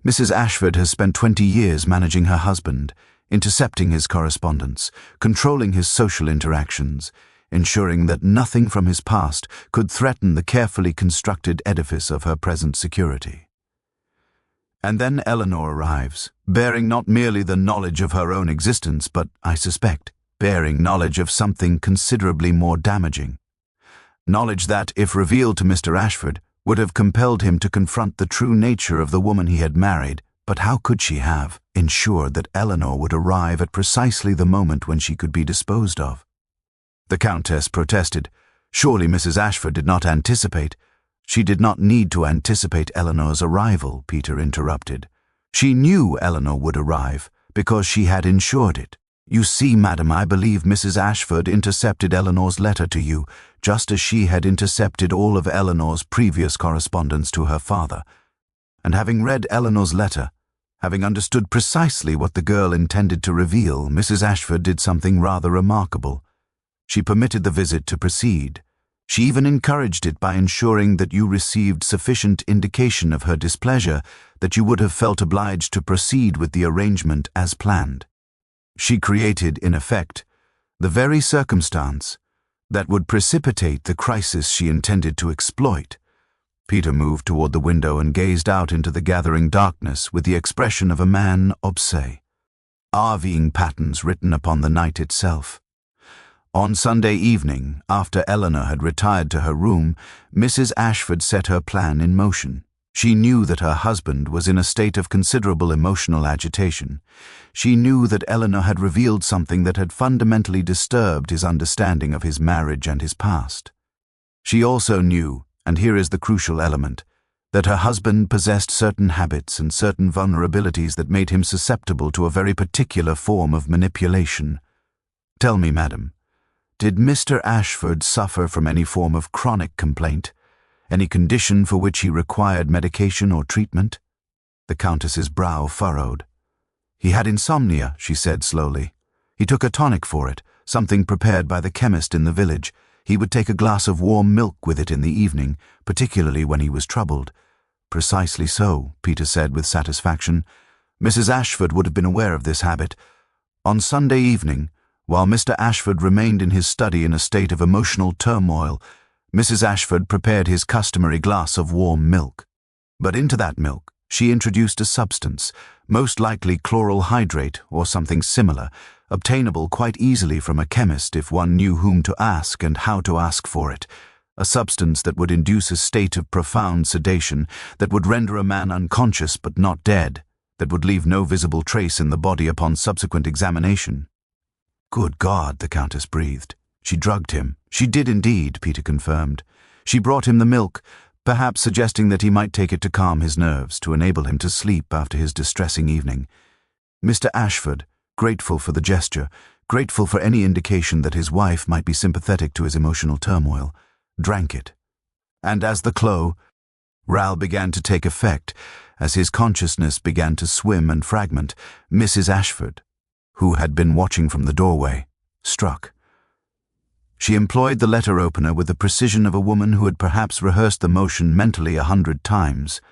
Mrs. Ashford has spent 20 years managing her husband, intercepting his correspondence, controlling his social interactions, ensuring that nothing from his past could threaten the carefully constructed edifice of her present security. And then Eleanor arrives, bearing not merely the knowledge of her own existence, but, I suspect, bearing knowledge of something considerably more damaging. Knowledge that, if revealed to Mr. Ashford, would have compelled him to confront the true nature of the woman he had married. But how could she have ensured that Eleanor would arrive at precisely the moment when she could be disposed of? The Countess protested. Surely Mrs. Ashford did not anticipate. She did not need to anticipate Eleanor's arrival, Peter interrupted. She knew Eleanor would arrive, because she had ensured it. You see, madam, I believe Mrs. Ashford intercepted Eleanor's letter to you, just as she had intercepted all of Eleanor's previous correspondence to her father. And having read Eleanor's letter, having understood precisely what the girl intended to reveal, Mrs. Ashford did something rather remarkable. She permitted the visit to proceed. She even encouraged it by ensuring that you received sufficient indication of her displeasure that you would have felt obliged to proceed with the arrangement as planned. She created, in effect, the very circumstance that would precipitate the crisis she intended to exploit. Peter moved toward the window and gazed out into the gathering darkness with the expression of a man obsessed, RVing patterns written upon the night itself. On Sunday evening, after Eleanor had retired to her room, Mrs. Ashford set her plan in motion. She knew that her husband was in a state of considerable emotional agitation. She knew that Eleanor had revealed something that had fundamentally disturbed his understanding of his marriage and his past. She also knew, and here is the crucial element, that her husband possessed certain habits and certain vulnerabilities that made him susceptible to a very particular form of manipulation. Tell me, madam, did Mr. Ashford suffer from any form of chronic complaint? Any condition for which he required medication or treatment? The Countess's brow furrowed. He had insomnia, she said slowly. He took a tonic for it, something prepared by the chemist in the village. He would take a glass of warm milk with it in the evening, particularly when he was troubled. Precisely so, Peter said with satisfaction. Mrs. Ashford would have been aware of this habit. On Sunday evening, while Mr. Ashford remained in his study in a state of emotional turmoil, Mrs. Ashford prepared his customary glass of warm milk. But into that milk she introduced a substance, most likely chloral hydrate or something similar, obtainable quite easily from a chemist if one knew whom to ask and how to ask for it, a substance that would induce a state of profound sedation, that would render a man unconscious but not dead, that would leave no visible trace in the body upon subsequent examination. Good God, the Countess breathed. She drugged him. She did indeed, Peter confirmed. She brought him the milk, perhaps suggesting that he might take it to calm his nerves, to enable him to sleep after his distressing evening. Mr. Ashford, grateful for the gesture, grateful for any indication that his wife might be sympathetic to his emotional turmoil, drank it. And as the chloral began to take effect, as his consciousness began to swim and fragment, Mrs. Ashford, who had been watching from the doorway, struck. She employed the letter opener with the precision of a woman who had perhaps rehearsed the motion mentally 100 times.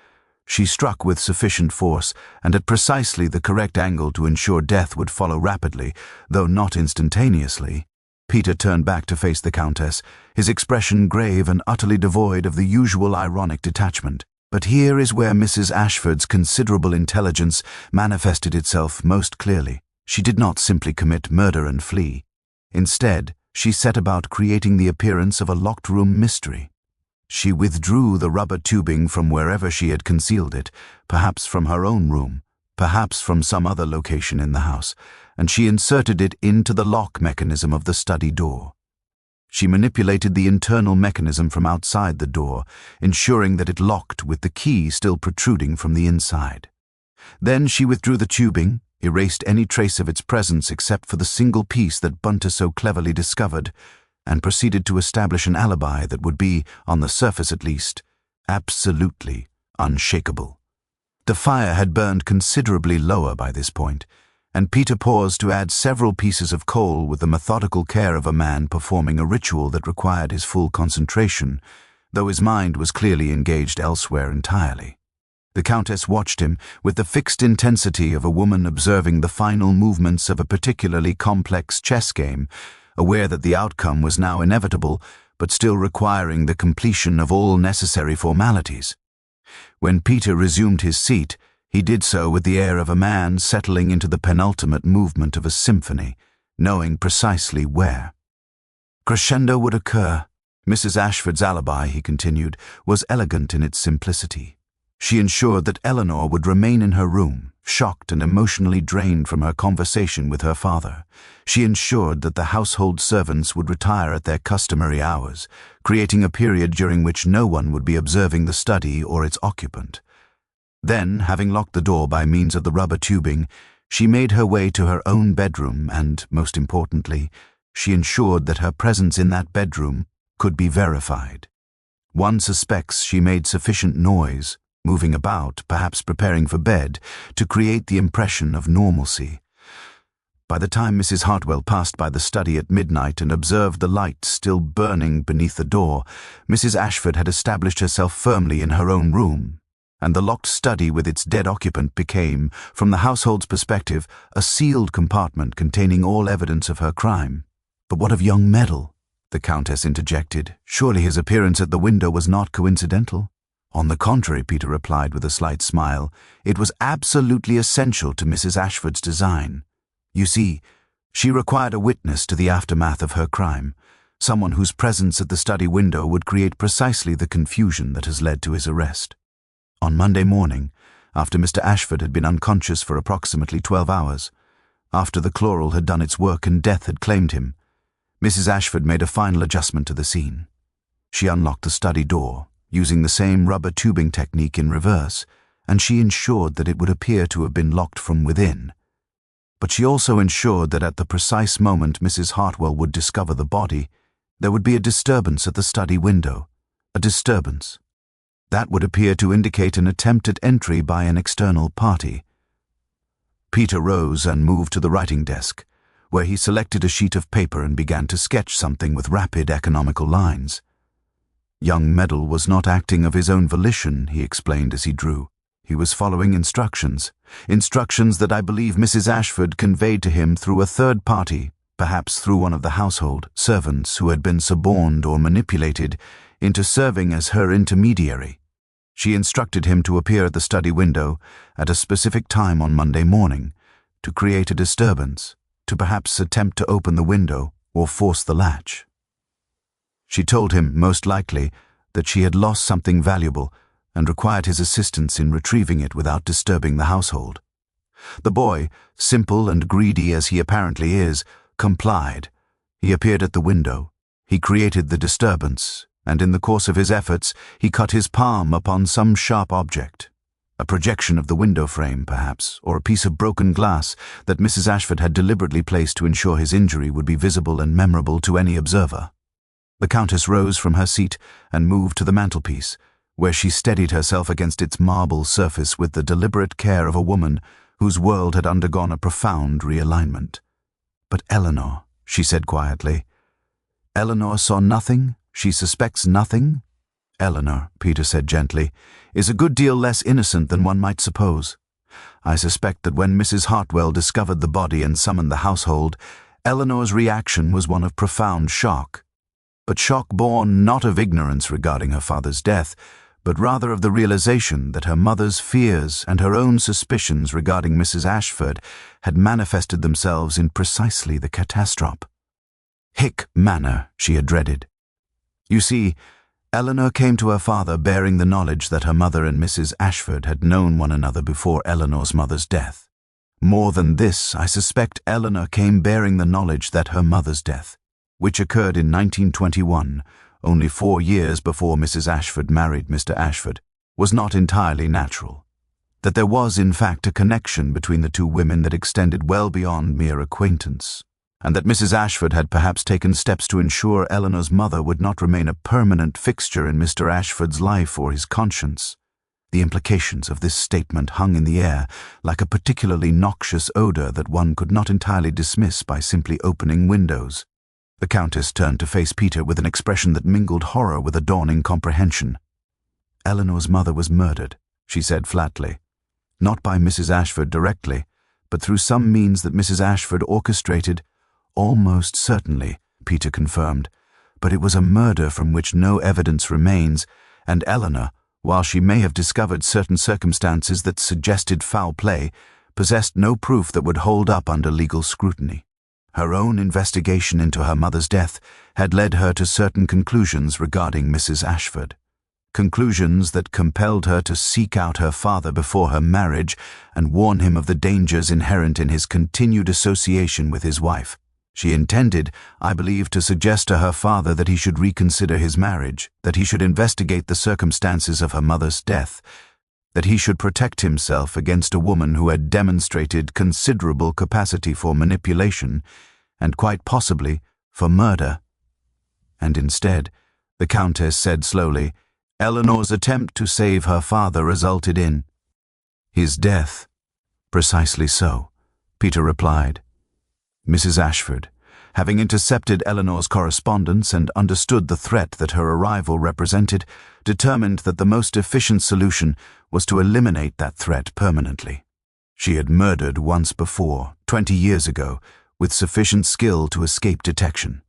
She struck with sufficient force and at precisely the correct angle to ensure death would follow rapidly, though not instantaneously. Peter turned back to face the Countess, his expression grave and utterly devoid of the usual ironic detachment. But here is where Mrs. Ashford's considerable intelligence manifested itself most clearly. She did not simply commit murder and flee. Instead, she set about creating the appearance of a locked-room mystery. She withdrew the rubber tubing from wherever she had concealed it, perhaps from her own room, perhaps from some other location in the house, and she inserted it into the lock mechanism of the study door. She manipulated the internal mechanism from outside the door, ensuring that it locked with the key still protruding from the inside. Then she withdrew the tubing, erased any trace of its presence except for the single piece that Bunter so cleverly discovered, and proceeded to establish an alibi that would be, on the surface at least, absolutely unshakable. The fire had burned considerably lower by this point, and Peter paused to add several pieces of coal with the methodical care of a man performing a ritual that required his full concentration, though his mind was clearly engaged elsewhere entirely. The Countess watched him with the fixed intensity of a woman observing the final movements of a particularly complex chess game, aware that the outcome was now inevitable, but still requiring the completion of all necessary formalities. When Peter resumed his seat, he did so with the air of a man settling into the penultimate movement of a symphony, knowing precisely where. Crescendo would occur. Mrs. Ashford's alibi, he continued, was elegant in its simplicity. She ensured that Eleanor would remain in her room, shocked and emotionally drained from her conversation with her father. She ensured that the household servants would retire at their customary hours, creating a period during which no one would be observing the study or its occupant. Then, having locked the door by means of the rubber tubing, she made her way to her own bedroom and, most importantly, she ensured that her presence in that bedroom could be verified. One suspects she made sufficient noise, moving about, perhaps preparing for bed, to create the impression of normalcy. By the time Mrs. Hartwell passed by the study at midnight and observed the light still burning beneath the door, Mrs. Ashford had established herself firmly in her own room, and the locked study with its dead occupant became, from the household's perspective, a sealed compartment containing all evidence of her crime. But what of young Medal? The Countess interjected. Surely his appearance at the window was not coincidental? On the contrary, Peter replied with a slight smile, it was absolutely essential to Mrs. Ashford's design. You see, she required a witness to the aftermath of her crime, someone whose presence at the study window would create precisely the confusion that has led to his arrest. On Monday morning, after Mr. Ashford had been unconscious for approximately 12 hours, after the chloral had done its work and death had claimed him, Mrs. Ashford made a final adjustment to the scene. She unlocked the study door, using the same rubber tubing technique in reverse, and she ensured that it would appear to have been locked from within. But she also ensured that at the precise moment Mrs. Hartwell would discover the body, there would be a disturbance at the study window, a disturbance. That would appear to indicate an attempt at entry by an external party. Peter rose and moved to the writing desk, where he selected a sheet of paper and began to sketch something with rapid, economical lines. Young Medal was not acting of his own volition, he explained as he drew. He was following instructions that I believe Mrs. Ashford conveyed to him through a third party, perhaps through one of the household servants who had been suborned or manipulated into serving as her intermediary. She instructed him to appear at the study window at a specific time on Monday morning, to create a disturbance, to perhaps attempt to open the window or force the latch. She told him, most likely, that she had lost something valuable and required his assistance in retrieving it without disturbing the household. The boy, simple and greedy as he apparently is, complied. He appeared at the window. He created the disturbance, and in the course of his efforts, he cut his palm upon some sharp object. A projection of the window frame, perhaps, or a piece of broken glass that Mrs. Ashford had deliberately placed to ensure his injury would be visible and memorable to any observer. The Countess rose from her seat and moved to the mantelpiece, where she steadied herself against its marble surface with the deliberate care of a woman whose world had undergone a profound realignment. But Eleanor, she said quietly. Eleanor saw nothing? She suspects nothing? Eleanor, Peter said gently, is a good deal less innocent than one might suppose. I suspect that when Mrs. Hartwell discovered the body and summoned the household, Eleanor's reaction was one of profound shock. But shock born not of ignorance regarding her father's death, but rather of the realization that her mother's fears and her own suspicions regarding Mrs. Ashford had manifested themselves in precisely the catastrophe. Hick manner she had dreaded. You see, Eleanor came to her father bearing the knowledge that her mother and Mrs. Ashford had known one another before Eleanor's mother's death. More than this, I suspect Eleanor came bearing the knowledge that her mother's death, which occurred in 1921, only 4 years before Mrs. Ashford married Mr. Ashford, was not entirely natural. That there was, in fact, a connection between the two women that extended well beyond mere acquaintance, and that Mrs. Ashford had perhaps taken steps to ensure Eleanor's mother would not remain a permanent fixture in Mr. Ashford's life or his conscience. The implications of this statement hung in the air like a particularly noxious odor that one could not entirely dismiss by simply opening windows. The Countess turned to face Peter with an expression that mingled horror with a dawning comprehension. "Eleanor's mother was murdered," she said flatly. "Not by Mrs. Ashford directly, but through some means that Mrs. Ashford orchestrated." "Almost certainly," Peter confirmed, "but it was a murder from which no evidence remains, and Eleanor, while she may have discovered certain circumstances that suggested foul play, possessed no proof that would hold up under legal scrutiny. Her own investigation into her mother's death had led her to certain conclusions regarding Mrs. Ashford. Conclusions that compelled her to seek out her father before her marriage and warn him of the dangers inherent in his continued association with his wife. She intended, I believe, to suggest to her father that he should reconsider his marriage, that he should investigate the circumstances of her mother's death, that he should protect himself against a woman who had demonstrated considerable capacity for manipulation, and quite possibly for murder. And instead, the Countess said slowly, Eleanor's attempt to save her father resulted in his death. "Precisely so," Peter replied. Mrs. Ashford, having intercepted Eleanor's correspondence and understood the threat that her arrival represented, determined that the most efficient solution was to eliminate that threat permanently. She had murdered once before, 20 years ago, with sufficient skill to escape detection.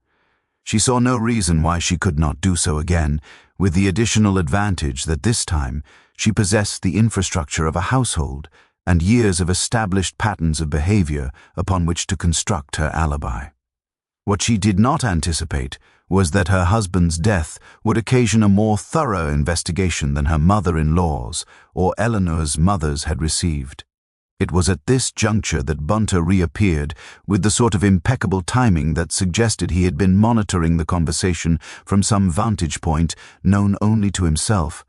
She saw no reason why she could not do so again, with the additional advantage that this time she possessed the infrastructure of a household and years of established patterns of behavior upon which to construct her alibi. What she did not anticipate was that her husband's death would occasion a more thorough investigation than her mother-in-law's or Eleanor's mother's had received. It was at this juncture that Bunter reappeared with the sort of impeccable timing that suggested he had been monitoring the conversation from some vantage point known only to himself,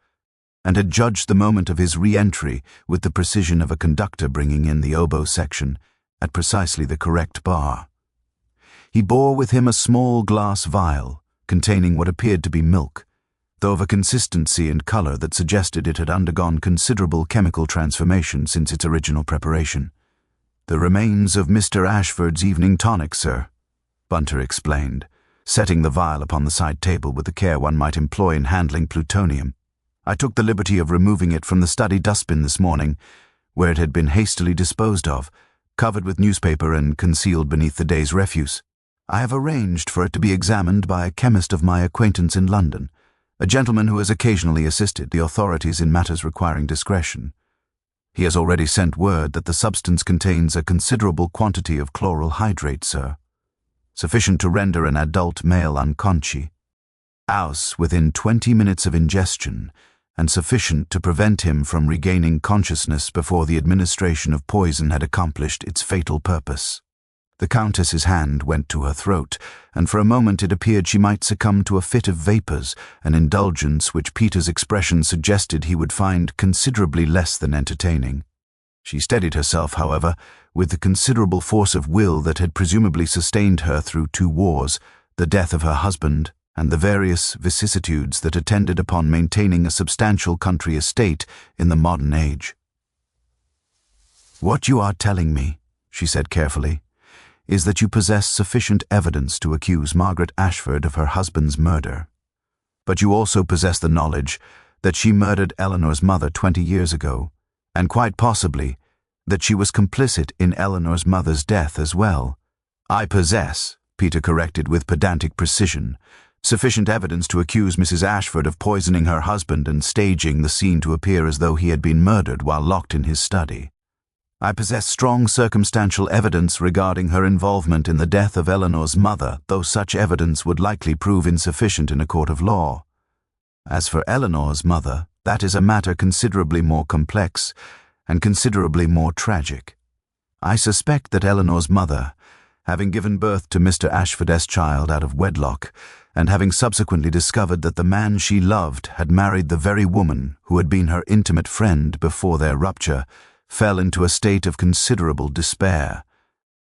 and had judged the moment of his re-entry with the precision of a conductor bringing in the oboe section at precisely the correct bar. He bore with him a small glass vial containing what appeared to be milk, though of a consistency and color that suggested it had undergone considerable chemical transformation since its original preparation. "The remains of Mr. Ashford's evening tonic, sir," Bunter explained, setting the vial upon the side table with the care one might employ in handling plutonium. "I took the liberty of removing it from the study dustbin this morning, where it had been hastily disposed of, covered with newspaper and concealed beneath the day's refuse. I have arranged for it to be examined by a chemist of my acquaintance in London, a gentleman who has occasionally assisted the authorities in matters requiring discretion. He has already sent word that the substance contains a considerable quantity of chloral hydrate, sir, sufficient to render an adult male unconscious within 20 minutes of ingestion, and sufficient to prevent him from regaining consciousness before the administration of poison had accomplished its fatal purpose." The Countess's hand went to her throat, and for a moment it appeared she might succumb to a fit of vapors, an indulgence which Peter's expression suggested he would find considerably less than entertaining. She steadied herself, however, with the considerable force of will that had presumably sustained her through 2 wars, the death of her husband, and the various vicissitudes that attended upon maintaining a substantial country estate in the modern age. "What you are telling me," she said carefully, "is that you possess sufficient evidence to accuse Margaret Ashford of her husband's murder. But you also possess the knowledge that she murdered Eleanor's mother 20 years ago, and quite possibly that she was complicit in Eleanor's mother's death as well." "I possess," Peter corrected with pedantic precision, Sufficient evidence to accuse Mrs. Ashford of poisoning her husband and staging the scene to appear as though he had been murdered while locked in his study. I possess strong circumstantial evidence regarding her involvement in the death of Eleanor's mother, though such evidence would likely prove insufficient in a court of law. As for Eleanor's mother, that is a matter considerably more complex and considerably more tragic. I suspect that Eleanor's mother, having given birth to Mr. Ashford's child out of wedlock, and having subsequently discovered that the man she loved had married the very woman who had been her intimate friend before their rupture, fell into a state of considerable despair.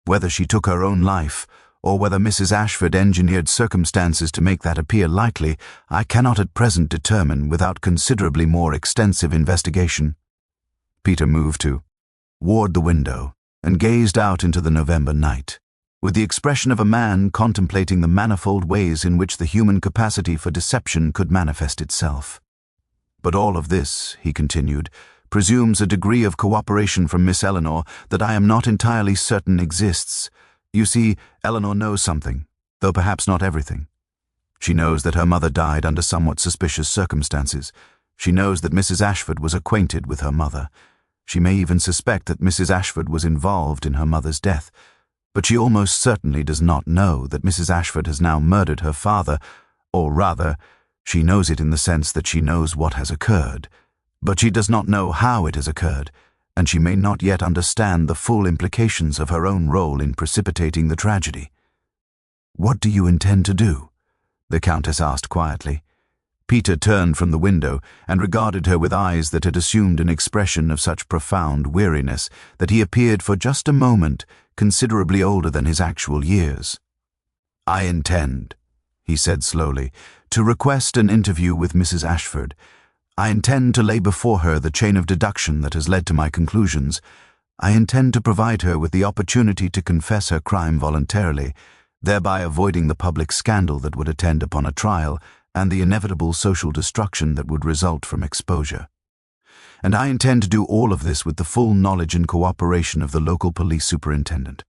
Whether she took her own life, or whether Mrs. Ashford engineered circumstances to make that appear likely, I cannot at present determine without considerably more extensive investigation. Peter moved toward the window and gazed out into the November night, with the expression of a man contemplating the manifold ways in which the human capacity for deception could manifest itself. But all of this, he continued, presumes a degree of cooperation from Miss Eleanor that I am not entirely certain exists. You see, Eleanor knows something, though perhaps not everything. She knows that her mother died under somewhat suspicious circumstances. She knows that Mrs. Ashford was acquainted with her mother. She may even suspect that Mrs. Ashford was involved in her mother's death. But she almost certainly does not know that Mrs. Ashford has now murdered her father, or rather, she knows it in the sense that she knows what has occurred. But she does not know how it has occurred, and she may not yet understand the full implications of her own role in precipitating the tragedy. "What do you intend to do?" the Countess asked quietly. Peter turned from the window and regarded her with eyes that had assumed an expression of such profound weariness that he appeared for just a moment considerably older than his actual years. "I intend," he said slowly, "to request an interview with Mrs. Ashford. I intend to lay before her the chain of deduction that has led to my conclusions. I intend to provide her with the opportunity to confess her crime voluntarily, thereby avoiding the public scandal that would attend upon a trial and the inevitable social destruction that would result from exposure. And I intend to do all of this with the full knowledge and cooperation of the local police superintendent,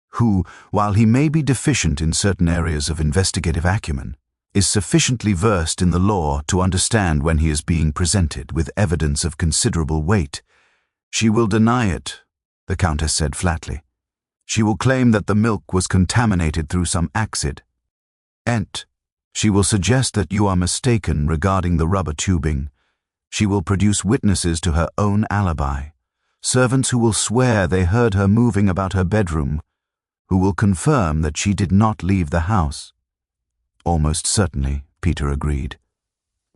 who, while he may be deficient in certain areas of investigative acumen, is sufficiently versed in the law to understand when he is being presented with evidence of considerable weight. She will deny it," the Countess said flatly. "She will claim that the milk was contaminated through some acid. She will suggest that you are mistaken regarding the rubber tubing. She will produce witnesses to her own alibi, servants who will swear they heard her moving about her bedroom, who will confirm that she did not leave the house." "Almost certainly," Peter agreed.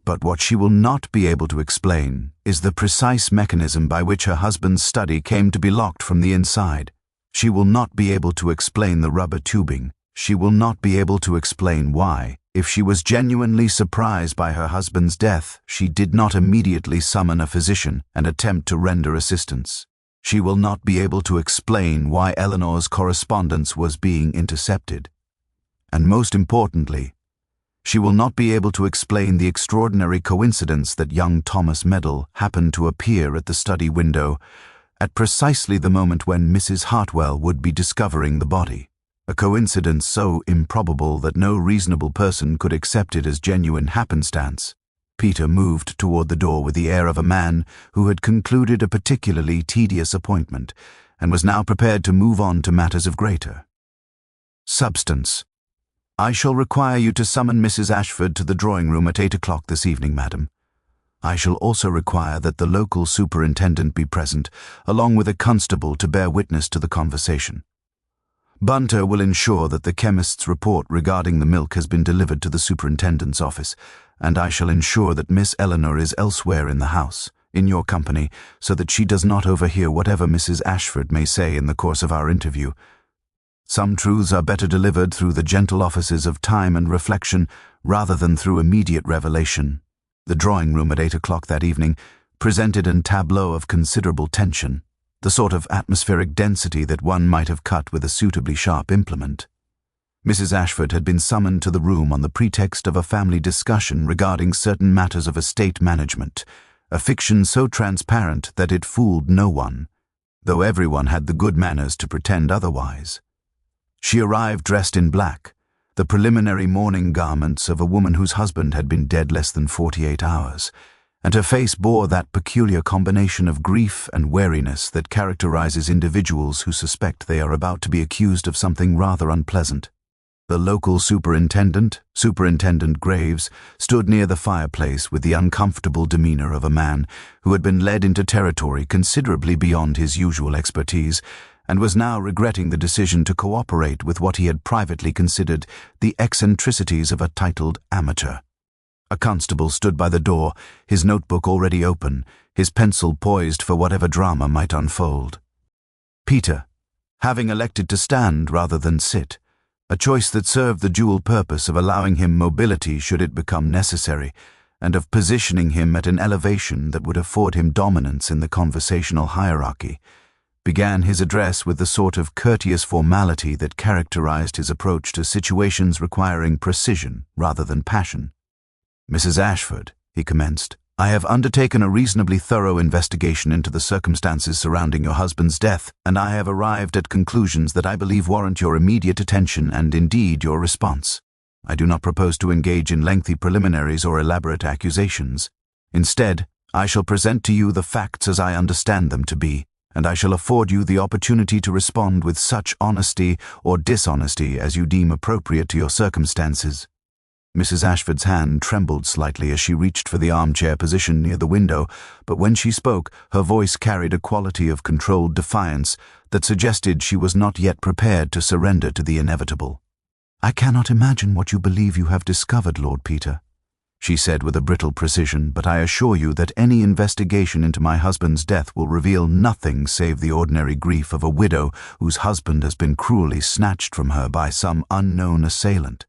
"But what she will not be able to explain is the precise mechanism by which her husband's study came to be locked from the inside. She will not be able to explain the rubber tubing. She will not be able to explain why, if she was genuinely surprised by her husband's death, she did not immediately summon a physician and attempt to render assistance. She will not be able to explain why Eleanor's correspondence was being intercepted. And most importantly, she will not be able to explain the extraordinary coincidence that young Thomas Meddle happened to appear at the study window at precisely the moment when Mrs. Hartwell would be discovering the body. A coincidence so improbable that no reasonable person could accept it as genuine happenstance." Peter moved toward the door with the air of a man who had concluded a particularly tedious appointment and was now prepared to move on to matters of greater substance. "I shall require you to summon Mrs. Ashford to the drawing-room at 8 o'clock this evening, madam. I shall also require that the local superintendent be present, along with a constable to bear witness to the conversation. Bunter will ensure that the chemist's report regarding the milk has been delivered to the superintendent's office, and I shall ensure that Miss Eleanor is elsewhere in the house, in your company, so that she does not overhear whatever Mrs. Ashford may say in the course of our interview. Some truths are better delivered through the gentle offices of time and reflection rather than through immediate revelation." The drawing-room at 8 o'clock that evening presented a tableau of considerable tension, the sort of atmospheric density that one might have cut with a suitably sharp implement. Mrs. Ashford had been summoned to the room on the pretext of a family discussion regarding certain matters of estate management, a fiction so transparent that it fooled no one, though everyone had the good manners to pretend otherwise. She arrived dressed in black, the preliminary mourning garments of a woman whose husband had been dead less than 48 hours, and her face bore that peculiar combination of grief and wariness that characterizes individuals who suspect they are about to be accused of something rather unpleasant. The local superintendent, Superintendent Graves, stood near the fireplace with the uncomfortable demeanor of a man who had been led into territory considerably beyond his usual expertise and was now regretting the decision to cooperate with what he had privately considered the eccentricities of a titled amateur. A constable stood by the door, his notebook already open, his pencil poised for whatever drama might unfold. Peter, having elected to stand rather than sit, a choice that served the dual purpose of allowing him mobility should it become necessary, and of positioning him at an elevation that would afford him dominance in the conversational hierarchy, began his address with the sort of courteous formality that characterized his approach to situations requiring precision rather than passion. "Mrs. Ashford," he commenced, "I have undertaken a reasonably thorough investigation into the circumstances surrounding your husband's death, and I have arrived at conclusions that I believe warrant your immediate attention and indeed your response. I do not propose to engage in lengthy preliminaries or elaborate accusations. Instead, I shall present to you the facts as I understand them to be, and I shall afford you the opportunity to respond with such honesty or dishonesty as you deem appropriate to your circumstances." Mrs. Ashford's hand trembled slightly as she reached for the armchair position near the window, but when she spoke, her voice carried a quality of controlled defiance that suggested she was not yet prepared to surrender to the inevitable. "I cannot imagine what you believe you have discovered, Lord Peter," she said with a brittle precision, "but I assure you that any investigation into my husband's death will reveal nothing save the ordinary grief of a widow whose husband has been cruelly snatched from her by some unknown assailant.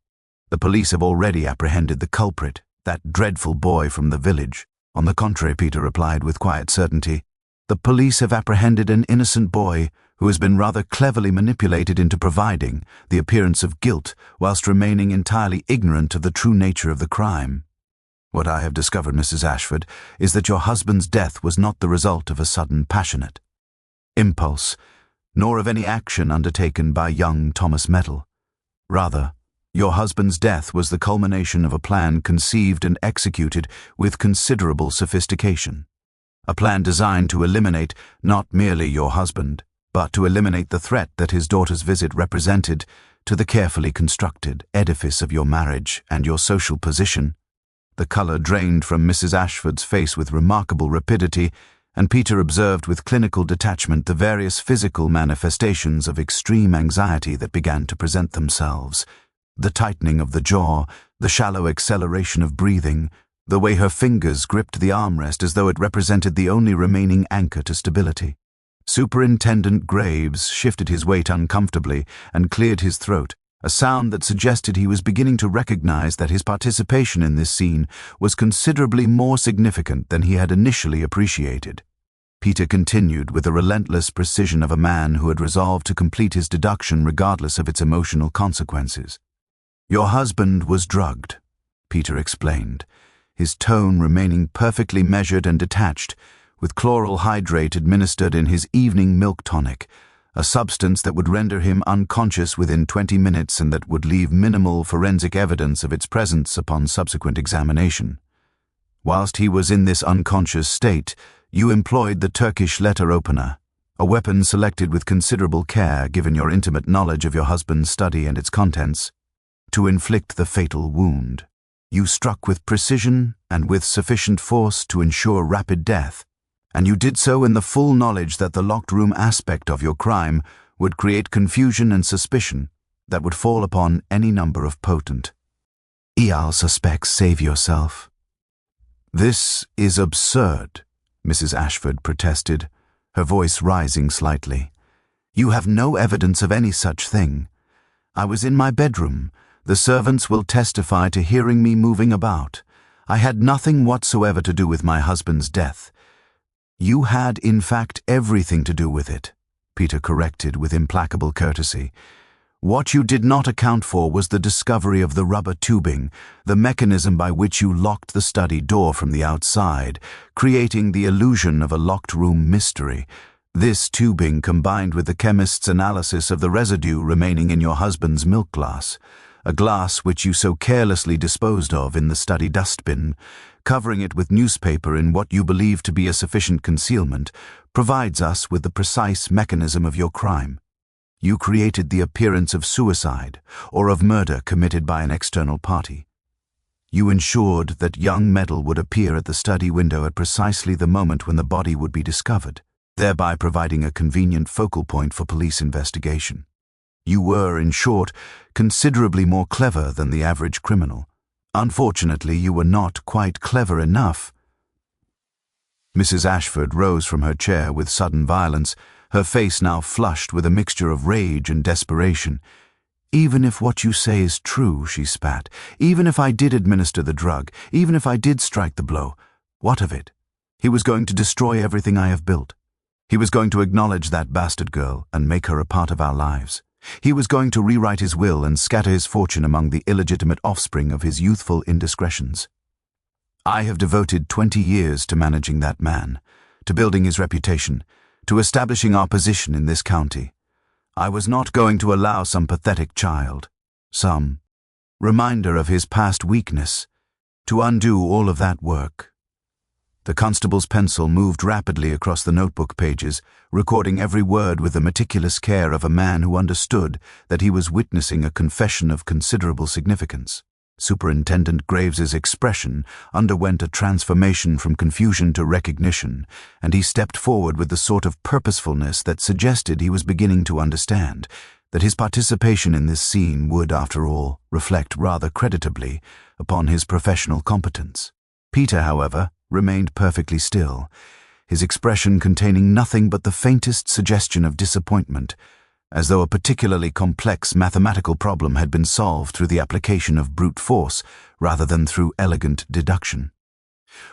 The police have already apprehended the culprit, that dreadful boy from the village." "On the contrary," Peter replied with quiet certainty, "the police have apprehended an innocent boy who has been rather cleverly manipulated into providing the appearance of guilt whilst remaining entirely ignorant of the true nature of the crime. What I have discovered, Mrs. Ashford, is that your husband's death was not the result of a sudden passionate impulse, nor of any action undertaken by young Thomas Mettle. Rather, your husband's death was the culmination of a plan conceived and executed with considerable sophistication. A plan designed to eliminate not merely your husband, but to eliminate the threat that his daughter's visit represented to the carefully constructed edifice of your marriage and your social position." The color drained from Mrs. Ashford's face with remarkable rapidity, and Peter observed with clinical detachment the various physical manifestations of extreme anxiety that began to present themselves. The tightening of the jaw, the shallow acceleration of breathing, the way her fingers gripped the armrest as though it represented the only remaining anchor to stability. Superintendent Graves shifted his weight uncomfortably and cleared his throat, a sound that suggested he was beginning to recognize that his participation in this scene was considerably more significant than he had initially appreciated. Peter continued with the relentless precision of a man who had resolved to complete his deduction regardless of its emotional consequences. "Your husband was drugged," Peter explained, his tone remaining perfectly measured and detached, with chloral hydrate administered in his evening milk tonic, a substance that would render him unconscious within 20 minutes and that would leave minimal forensic evidence of its presence upon subsequent examination. "Whilst he was in this unconscious state, you employed the Turkish letter opener, a weapon selected with considerable care given your intimate knowledge of your husband's study and its contents, to inflict the fatal wound. You struck with precision and with sufficient force to ensure rapid death, and you did so in the full knowledge that the locked room aspect of your crime would create confusion and suspicion that would fall upon any number of potent EAL suspects. Save yourself." "This is absurd," Mrs. Ashford protested, her voice rising slightly. "You have no evidence of any such thing. I was in my bedroom. The servants will testify to hearing me moving about. I had nothing whatsoever to do with my husband's death." "You had, in fact, everything to do with it," Peter corrected with implacable courtesy. "What you did not account for was the discovery of the rubber tubing, the mechanism by which you locked the study door from the outside, creating the illusion of a locked room mystery. This tubing, combined with the chemist's analysis of the residue remaining in your husband's milk glass, a glass which you so carelessly disposed of in the study dustbin, covering it with newspaper in what you believe to be a sufficient concealment, provides us with the precise mechanism of your crime. You created the appearance of suicide or of murder committed by an external party. You ensured that young metal would appear at the study window at precisely the moment when the body would be discovered, thereby providing a convenient focal point for police investigation. You were, in short, considerably more clever than the average criminal. Unfortunately, you were not quite clever enough. Mrs. Ashford rose from her chair with sudden violence, her face now flushed with a mixture of rage and desperation. "Even if what you say is true," she spat, "even if I did administer the drug, even if I did strike the blow, what of it? He was going to destroy everything I have built. He was going to acknowledge that bastard girl and make her a part of our lives. He was going to rewrite his will and scatter his fortune among the illegitimate offspring of his youthful indiscretions. I have devoted 20 years to managing that man, to building his reputation, to establishing our position in this county. I was not going to allow some pathetic child, some reminder of his past weakness, to undo all of that work." The constable's pencil moved rapidly across the notebook pages, recording every word with the meticulous care of a man who understood that he was witnessing a confession of considerable significance. Superintendent Graves's expression underwent a transformation from confusion to recognition, and he stepped forward with the sort of purposefulness that suggested he was beginning to understand that his participation in this scene would, after all, reflect rather creditably upon his professional competence. Peter, however, remained perfectly still, his expression containing nothing but the faintest suggestion of disappointment, as though a particularly complex mathematical problem had been solved through the application of brute force rather than through elegant deduction.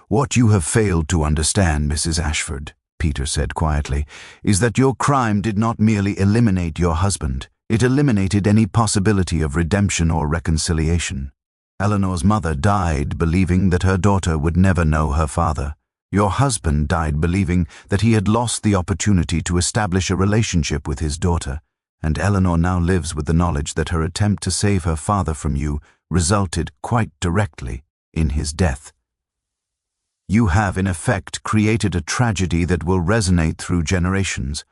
"What you have failed to understand, Mrs. Ashford," Peter said quietly, "is that your crime did not merely eliminate your husband, it eliminated any possibility of redemption or reconciliation. Eleanor's mother died believing that her daughter would never know her father. Your husband died believing that he had lost the opportunity to establish a relationship with his daughter, and Eleanor now lives with the knowledge that her attempt to save her father from you resulted quite directly in his death. You have, in effect, created a tragedy that will resonate through generations,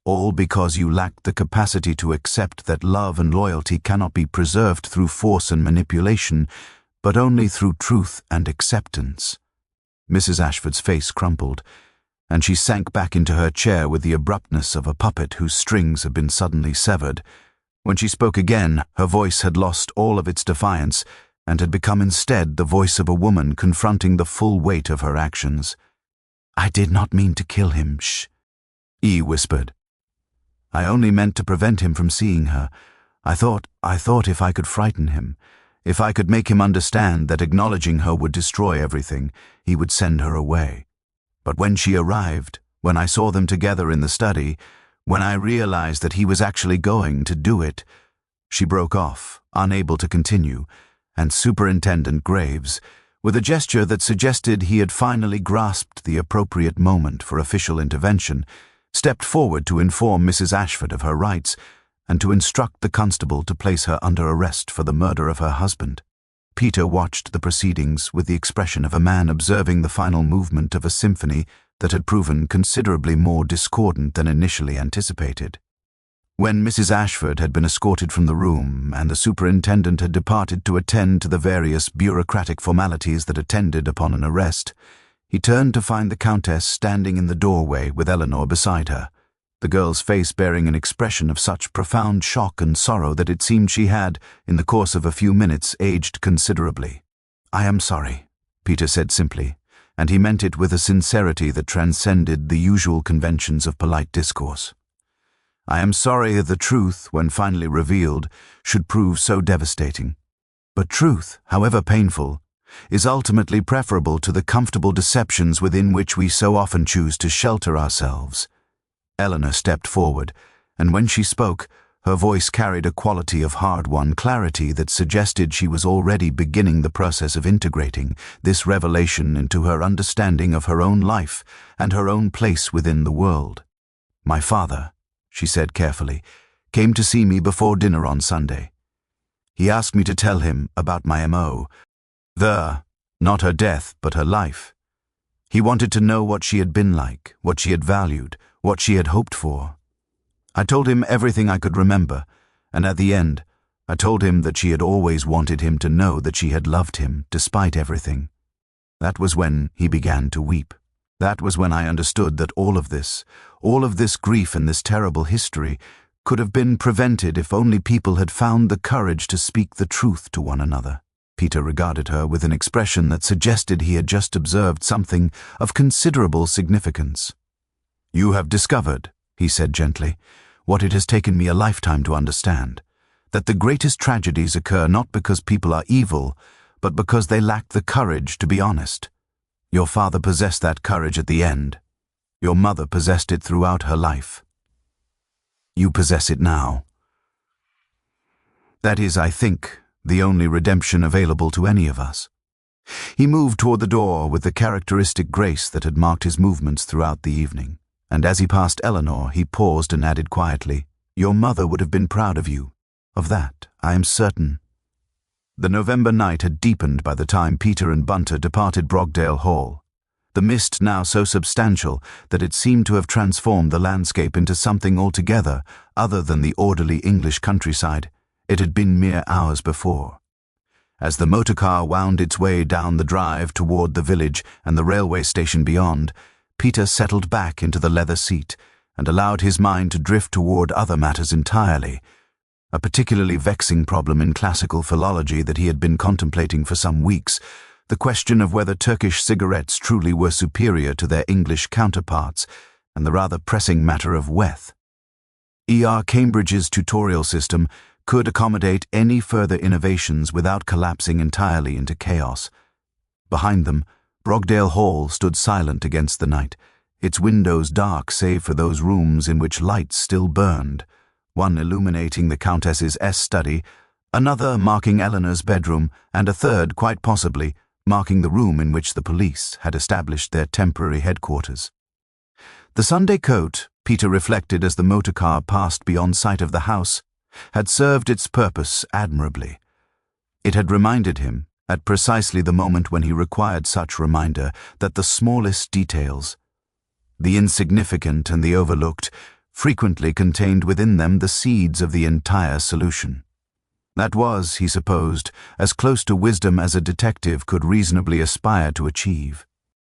all because you lacked the capacity to accept that love and loyalty cannot be preserved through force and manipulation, but only through truth and acceptance." Mrs. Ashford's face crumpled, and she sank back into her chair with the abruptness of a puppet whose strings have been suddenly severed. When she spoke again, her voice had lost all of its defiance and had become instead the voice of a woman confronting the full weight of her actions. "I did not mean to kill him, shh," E whispered. "I only meant to prevent him from seeing her. I thought if I could frighten him, if I could make him understand that acknowledging her would destroy everything, he would send her away. But when she arrived, when I saw them together in the study, when I realized that he was actually going to do it—" She broke off, unable to continue, and Superintendent Graves, with a gesture that suggested he had finally grasped the appropriate moment for official intervention, stepped forward to inform Mrs. Ashford of her rights and to instruct the constable to place her under arrest for the murder of her husband. Peter watched the proceedings with the expression of a man observing the final movement of a symphony that had proven considerably more discordant than initially anticipated. When Mrs. Ashford had been escorted from the room and the superintendent had departed to attend to the various bureaucratic formalities that attended upon an arrest, he turned to find the Countess standing in the doorway with Eleanor beside her, the girl's face bearing an expression of such profound shock and sorrow that it seemed she had, in the course of a few minutes, aged considerably. "I am sorry," Peter said simply, and he meant it with a sincerity that transcended the usual conventions of polite discourse. "I am sorry that the truth, when finally revealed, should prove so devastating. But truth, however painful, is ultimately preferable to the comfortable deceptions within which we so often choose to shelter ourselves." Eleanor stepped forward, and when she spoke, her voice carried a quality of hard-won clarity that suggested she was already beginning the process of integrating this revelation into her understanding of her own life and her own place within the world. "My father," she said carefully, "came to see me before dinner on Sunday. He asked me to tell him about my MO. Not her death, but her life. He wanted to know what she had been like, what she had valued, what she had hoped for. I told him everything I could remember, and at the end, I told him that she had always wanted him to know that she had loved him, despite everything. That was when he began to weep. That was when I understood that all of this grief and this terrible history could have been prevented if only people had found the courage to speak the truth to one another. Peter regarded her with an expression that suggested he had just observed something of considerable significance. "You have discovered," he said gently, "what it has taken me a lifetime to understand, that the greatest tragedies occur not because people are evil, but because they lack the courage to be honest. Your father possessed that courage at the end. Your mother possessed it throughout her life. You possess it now. That is, I think, the only redemption available to any of us." He moved toward the door with the characteristic grace that had marked his movements throughout the evening, and as he passed Eleanor, he paused and added quietly, "Your mother would have been proud of you. Of that, I am certain." The November night had deepened by the time Peter and Bunter departed Brogdale Hall, the mist now so substantial that it seemed to have transformed the landscape into something altogether other than the orderly English countryside it had been mere hours before. As the motor car wound its way down the drive toward the village and the railway station beyond, Peter settled back into the leather seat and allowed his mind to drift toward other matters entirely, a particularly vexing problem in classical philology that he had been contemplating for some weeks, the question of whether Turkish cigarettes truly were superior to their English counterparts, and the rather pressing matter of Weth. Cambridge's tutorial system could accommodate any further innovations without collapsing entirely into chaos. Behind them, Brogdale Hall stood silent against the night, its windows dark save for those rooms in which lights still burned, one illuminating the Countess's study, another marking Eleanor's bedroom, and a third, quite possibly, marking the room in which the police had established their temporary headquarters. The Sunday coat, Peter reflected as the motor car passed beyond sight of the house, had served its purpose admirably. It had reminded him, at precisely the moment when he required such reminder, that the smallest details, the insignificant and the overlooked, frequently contained within them the seeds of the entire solution. That was, he supposed, as close to wisdom as a detective could reasonably aspire to achieve.